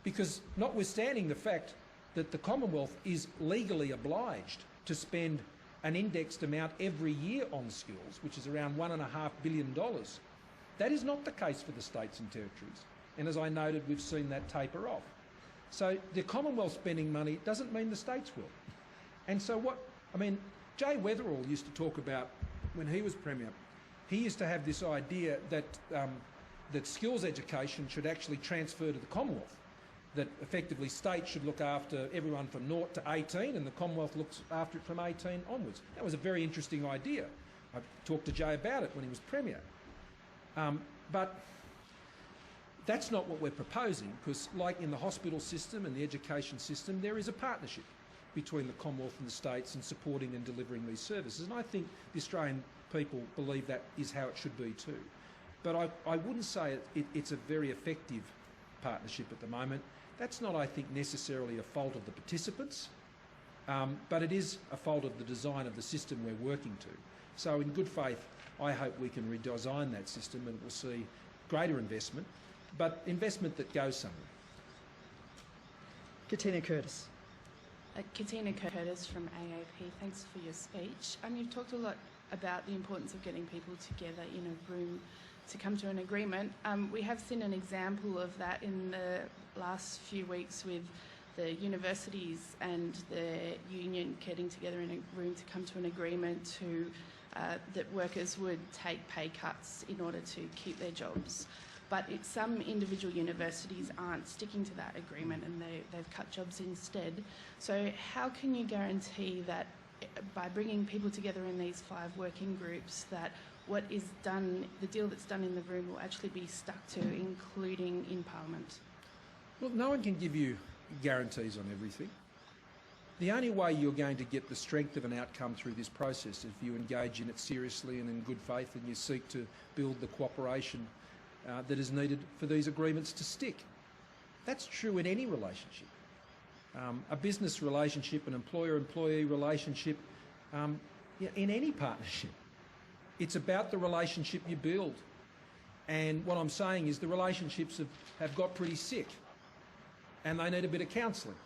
because notwithstanding the fact that the Commonwealth is legally obliged to spend an indexed amount every year on skills, which is around $1.5 billion, that is not the case for the states and territories. And as I noted, we've seen that taper off. So the Commonwealth spending money doesn't mean the states will. And so Jay Weatherall used to talk about, when he was Premier, he used to have this idea that that skills education should actually transfer to the Commonwealth, that effectively states should look after everyone from 0 to 18 and the Commonwealth looks after it from 18 onwards. That was a very interesting idea. I talked to Jay about it when he was Premier. But that's not what we're proposing, because like in the hospital system and the education system, there is a partnership between the Commonwealth and the states in supporting and delivering these services. And I think the Australian people believe that is how it should be too. But I wouldn't say it's a very effective partnership at the moment. That's not, I think, necessarily a fault of the participants, but it is a fault of the design of the system we're working to. So in good faith, I hope we can redesign that system and we'll see greater investment, but investment that goes somewhere. Katina Curtis. Katina Curtis from AAP. Thanks for your speech. You've talked a lot about the importance of getting people together in a room to come to an agreement. We have seen an example of that in the last few weeks with the universities and the union getting together in a room to come to an agreement that workers would take pay cuts in order to keep their jobs. But some individual universities aren't sticking to that agreement and they've cut jobs instead. So how can you guarantee that by bringing people together in these 5 working groups that what is done, the deal that's done in the room will actually be stuck to, including in Parliament? Well, no one can give you guarantees on everything. The only way you're going to get the strength of an outcome through this process is if you engage in it seriously and in good faith and you seek to build the cooperation that is needed for these agreements to stick. That's true in any relationship. A business relationship, an employer-employee relationship, in any partnership. It's about the relationship you build. And what I'm saying is the relationships have got pretty sick and they need a bit of counselling.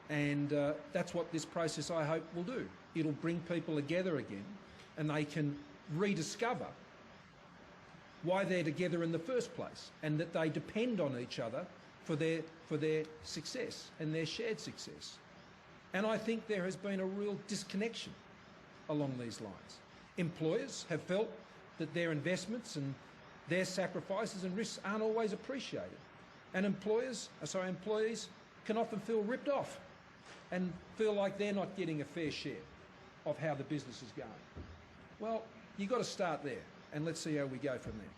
And that's what this process, I hope, will do. It'll bring people together again and they can rediscover why they're together in the first place and that they depend on each other for their success and their shared success. And I think there has been a real disconnection along these lines. Employers have felt that their investments and their sacrifices and risks aren't always appreciated. And employees can often feel ripped off and feel like they're not getting a fair share of how the business is going. Well, you've got to start there, and let's see how we go from there.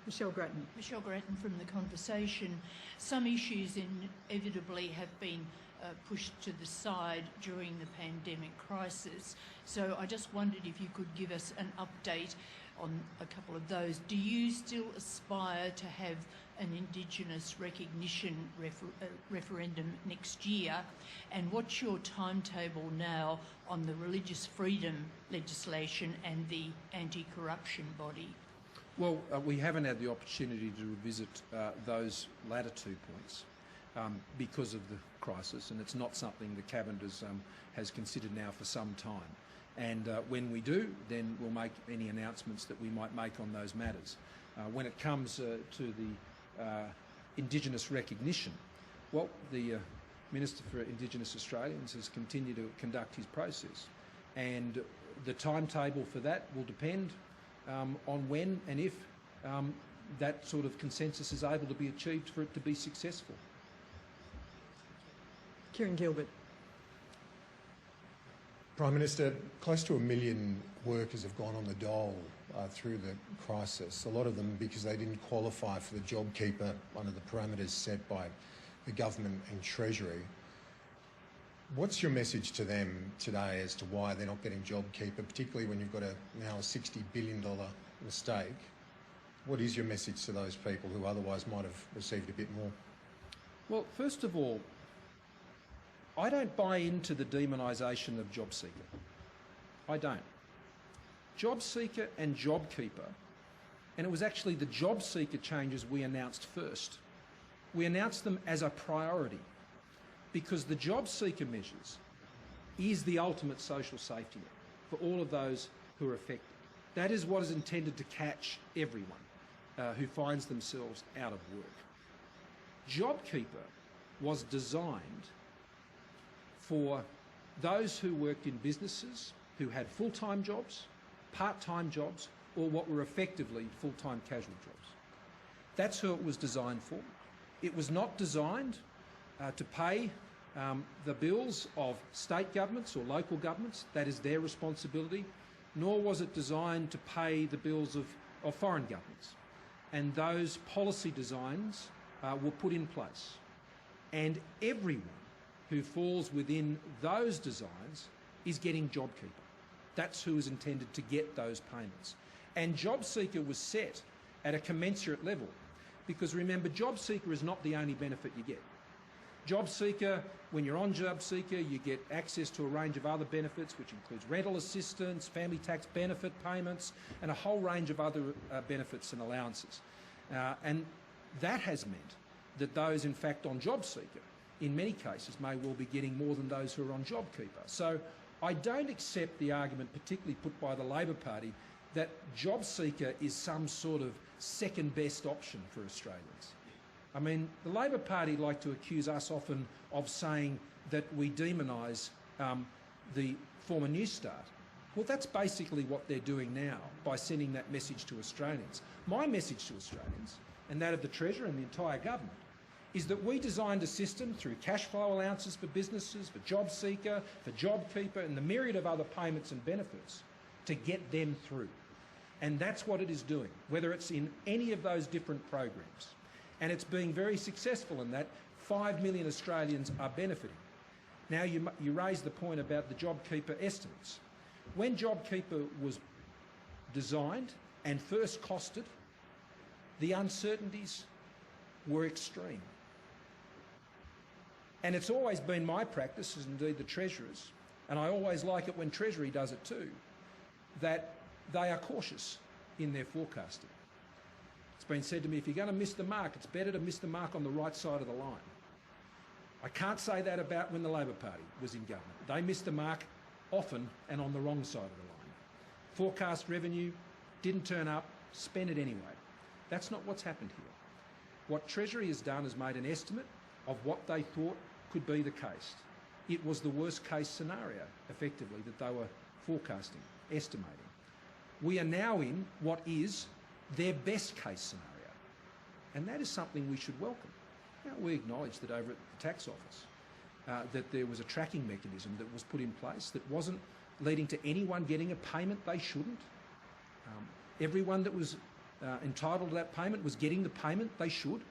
Michelle Grattan. Michelle Grattan from The Conversation. Some issues inevitably have been pushed to the side during the pandemic crisis. So I just wondered if you could give us an update on a couple of those. Do you still aspire to have an Indigenous recognition referendum next year? And what's your timetable now on the religious freedom legislation and the anti-corruption body? Well, we haven't had the opportunity to revisit those latter 2 points because of the crisis, and it's not something the Cabinet has considered now for some time. And when we do, then we'll make any announcements that we might make on those matters. When it comes to the Indigenous recognition, well, the Minister for Indigenous Australians has continued to conduct his process, and the timetable for that will depend on when and if that sort of consensus is able to be achieved for it to be successful. Kieran Gilbert. Prime Minister, close to 1 million workers have gone on the dole through the crisis, a lot of them because they didn't qualify for the JobKeeper under the parameters set by the government and Treasury. What's your message to them today as to why they're not getting JobKeeper, particularly when you've got now a $60 billion mistake? What is your message to those people who otherwise might have received a bit more? Well, first of all, I don't buy into the demonisation of JobSeeker. I don't. JobSeeker and JobKeeper, and it was actually the JobSeeker changes we announced first. We announced them as a priority because the JobSeeker measures is the ultimate social safety net for all of those who are affected. That is what is intended to catch everyone who finds themselves out of work. JobKeeper was designed for those who worked in businesses who had full-time jobs, part-time jobs, or what were effectively full-time casual jobs. That's who it was designed for. It was not designed to pay the bills of state governments or local governments. That is their responsibility. Nor was it designed to pay the bills of foreign governments. And those policy designs were put in place. And everyone who falls within those designs is getting JobKeeper. That's who is intended to get those payments. And JobSeeker was set at a commensurate level because remember, JobSeeker is not the only benefit you get. JobSeeker, when you're on JobSeeker, you get access to a range of other benefits, which includes rental assistance, family tax benefit payments, and a whole range of other benefits and allowances. And that has meant that those, in fact, on JobSeeker, in many cases, may well be getting more than those who are on JobKeeper. So I don't accept the argument, particularly put by the Labor Party, that JobSeeker is some sort of second-best option for Australians. I mean, the Labor Party like to accuse us often of saying that we demonise the former New Start. Well, that's basically what they're doing now by sending that message to Australians. My message to Australians, and that of the Treasurer and the entire government, is that we designed a system through cash flow allowances for businesses, for JobSeeker, for JobKeeper, and the myriad of other payments and benefits to get them through. And that's what it is doing, whether it's in any of those different programs. And it's being very successful in that. 5 million Australians are benefiting. Now, you raised the point about the JobKeeper estimates. When JobKeeper was designed and first costed, the uncertainties were extreme. And it's always been my practice, as indeed the Treasurer's, and I always like it when Treasury does it too, that they are cautious in their forecasting. It's been said to me, if you're going to miss the mark, it's better to miss the mark on the right side of the line. I can't say that about when the Labor Party was in government. They missed the mark often and on the wrong side of the line. Forecast revenue didn't turn up, spent it anyway. That's not what's happened here. What Treasury has done is made an estimate of what they thought could be the case. It was the worst case scenario, effectively, that they were forecasting, estimating. We are now in what is their best case scenario, and that is something we should welcome. Now, we acknowledge that over at the tax office that there was a tracking mechanism that was put in place that wasn't leading to anyone getting a payment they shouldn't. Everyone that was entitled to that payment was getting the payment they should,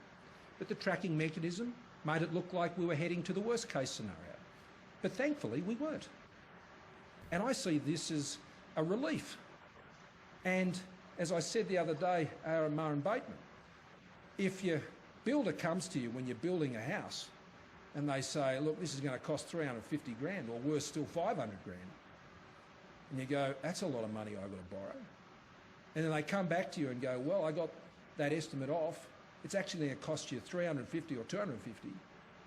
but the tracking mechanism made it look like we were heading to the worst case scenario. But thankfully we weren't. And I see this as a relief. And as I said the other day, Murray Bateman, if your builder comes to you when you're building a house and they say, look, this is going to cost 350 grand, or worse still, 500 grand, and you go, that's a lot of money I've got to borrow. And then they come back to you and go, well, I got that estimate off. It's actually going to cost you 350 or 250.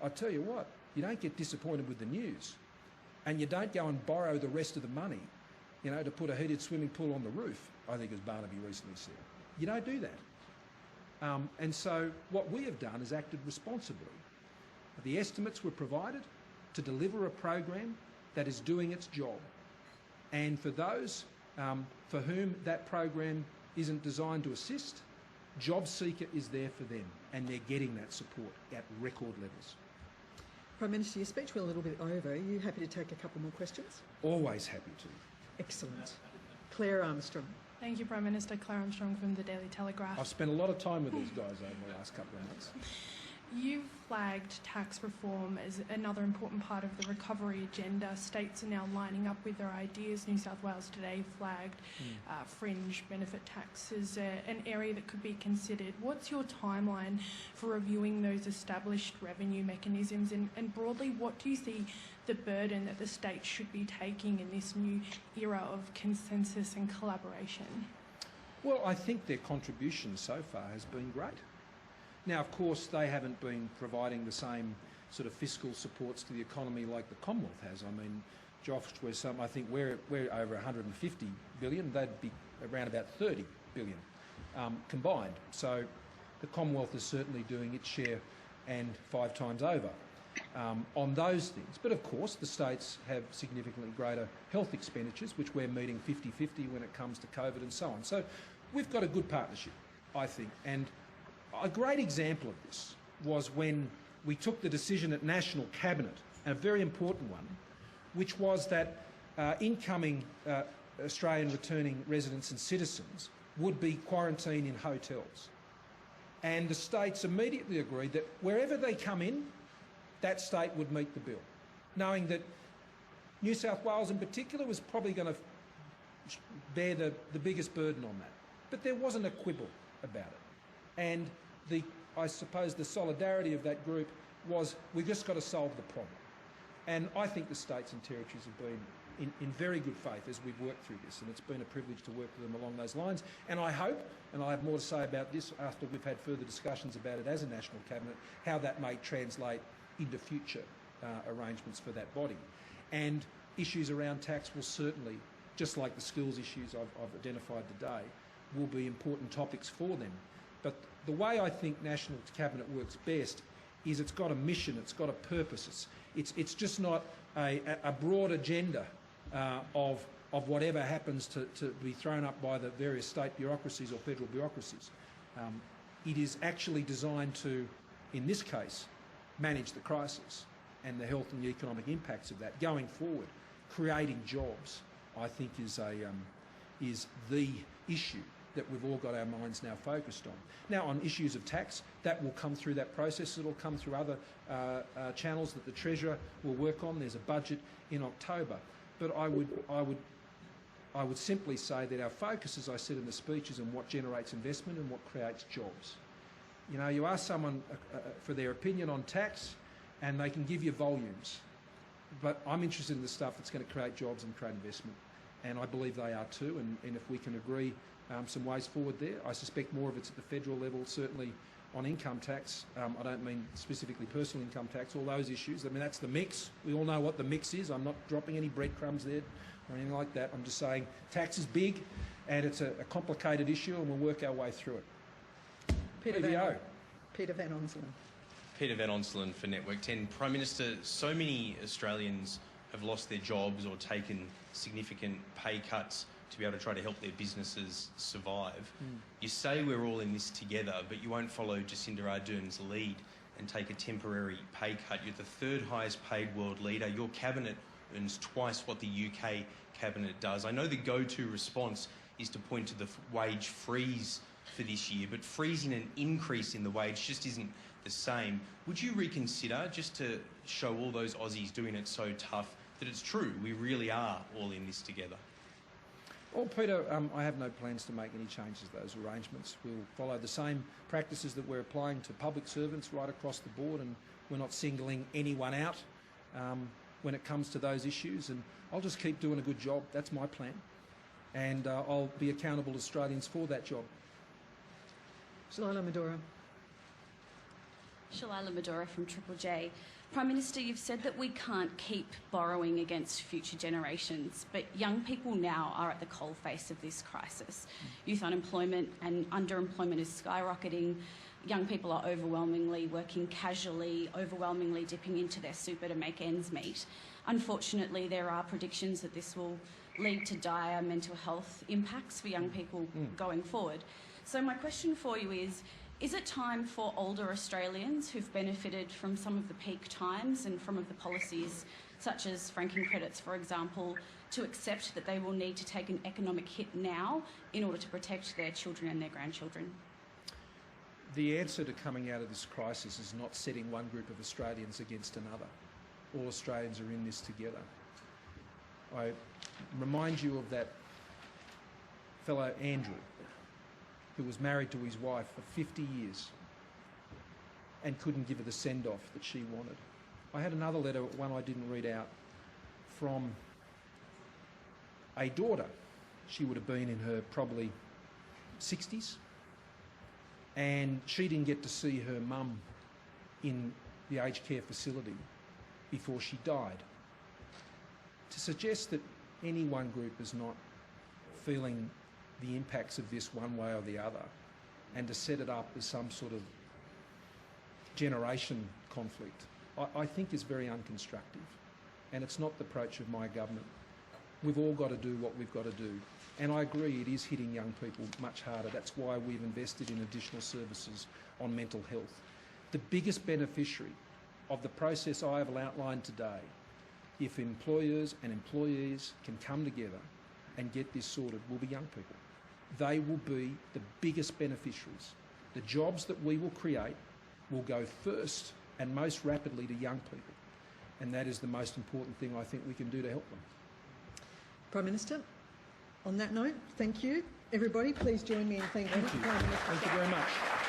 I tell you what, you don't get disappointed with the news, and you don't go and borrow the rest of the money, you know, to put a heated swimming pool on the roof, I think as Barnaby recently said. You don't do that. And so what we have done is acted responsibly. The estimates were provided to deliver a program that is doing its job. And for those for whom that program isn't designed to assist, JobSeeker is there for them, and they're getting that support at record levels. Prime Minister, your speech went a little bit over. Are you happy to take a couple more questions? Always happy to. Excellent. Claire Armstrong. Thank you, Prime Minister. Claire Armstrong from the Daily Telegraph. I've spent a lot of time with these guys over the last couple of months. You've flagged tax reform as another important part of the recovery agenda. States are now lining up with their ideas. New South Wales today flagged fringe benefit tax as an area that could be considered. What's your timeline for reviewing those established revenue mechanisms, and broadly, what do you see the burden that the states should be taking in this new era of consensus and collaboration? Well, I think their contribution so far has been great. Now, of course, they haven't been providing the same sort of fiscal supports to the economy like the Commonwealth has. I mean, Josh, I think we're over 150 billion. They'd be around about 30 billion combined. So the Commonwealth is certainly doing its share and 5 times over on those things. But of course, the states have significantly greater health expenditures, which we're meeting 50-50 when it comes to COVID and so on. So we've got a good partnership, I think. And a great example of this was when we took the decision at National Cabinet, and a very important one, which was that incoming Australian returning residents and citizens would be quarantined in hotels. And the states immediately agreed that wherever they come in, that state would meet the bill, knowing that New South Wales in particular was probably going to bear the biggest burden on that. But there wasn't a quibble about it. And I suppose the solidarity of that group was, we just got to solve the problem. And I think the states and territories have been in very good faith as we've worked through this, and it's been a privilege to work with them along those lines. And I hope, and I have more to say about this after we've had further discussions about it as a National Cabinet, how that may translate into future arrangements for that body. And issues around tax will certainly, just like the skills issues I've identified today, will be important topics for them. But the way I think National Cabinet works best is it's got a mission, it's got a purpose. It's just not a broad agenda of whatever happens to be thrown up by the various state bureaucracies or federal bureaucracies. It is actually designed to, in this case, manage the crisis and the health and the economic impacts of that going forward. Creating jobs, I think, is the issue that we've all got our minds now focused on. Now, on issues of tax, that will come through that process. It'll come through other channels that the Treasurer will work on. There's a budget in October. But I would simply say that our focus, as I said in the speech, is on what generates investment and what creates jobs. You know, you ask someone for their opinion on tax, and they can give you volumes. But I'm interested in the stuff that's going to create jobs and create investment. And I believe they are too. And if we can agree some ways forward there, I suspect more of it's at the federal level, certainly on income tax. I don't mean specifically personal income tax, all those issues. I mean, that's the mix. We all know what the mix is. I'm not dropping any breadcrumbs there or anything like that. I'm just saying tax is big and it's a complicated issue, and we'll work our way through it. Peter Van Onselen. Peter Van Onselen for Network 10. Prime Minister, so many Australians have lost their jobs or taken significant pay cuts to be able to try to help their businesses survive. You say we're all in this together, but you won't follow Jacinda Ardern's lead and take a temporary pay cut. You're the 3rd highest paid world leader. Your cabinet earns twice what the UK cabinet does. I know the go-to response is to point to the wage freeze for this year, but freezing an increase in the wage just isn't the same. Would you reconsider, just to show all those Aussies doing it so tough, that it's true, we really are all in this together? Well, Peter, I have no plans to make any changes to those arrangements. We'll follow the same practices that we're applying to public servants right across the board, and we're not singling anyone out when it comes to those issues. And I'll just keep doing a good job. That's my plan. And I'll be accountable to Australians for that job. Shalila Madura. Shalila Madura from Triple J. Prime Minister, you've said that we can't keep borrowing against future generations, but young people now are at the coalface of this crisis. Youth unemployment and underemployment is skyrocketing. Young people are overwhelmingly working casually, overwhelmingly dipping into their super to make ends meet. Unfortunately, there are predictions that this will lead to dire mental health impacts for young people going forward. So my question for you is, Is it time for older Australians who've benefited from some of the peak times and from of the policies, such as franking credits, for example, to accept that they will need to take an economic hit now in order to protect their children and their grandchildren? The answer to coming out of this crisis is not setting one group of Australians against another. All Australians are in this together. I remind you of that fellow Andrew, who was married to his wife for 50 years and couldn't give her the send-off that she wanted. I had another letter, one I didn't read out, from a daughter. She would have been in her probably 60s, and she didn't get to see her mum in the aged care facility before she died. To suggest that any one group is not feeling the impacts of this one way or the other, and to set it up as some sort of generation conflict, I think is very unconstructive, and it's not the approach of my government. We've all got to do what we've got to do, and I agree it is hitting young people much harder. That's why we've invested in additional services on mental health. The biggest beneficiary of the process I have outlined today, if employers and employees can come together and get this sorted, will be young people. They will be the biggest beneficiaries. The jobs that we will create will go first and most rapidly to young people, and that is the most important thing I think we can do to help them. Prime Minister, on that note, thank you. Everybody, please join me in thanking the Prime Minister. Thank you very much.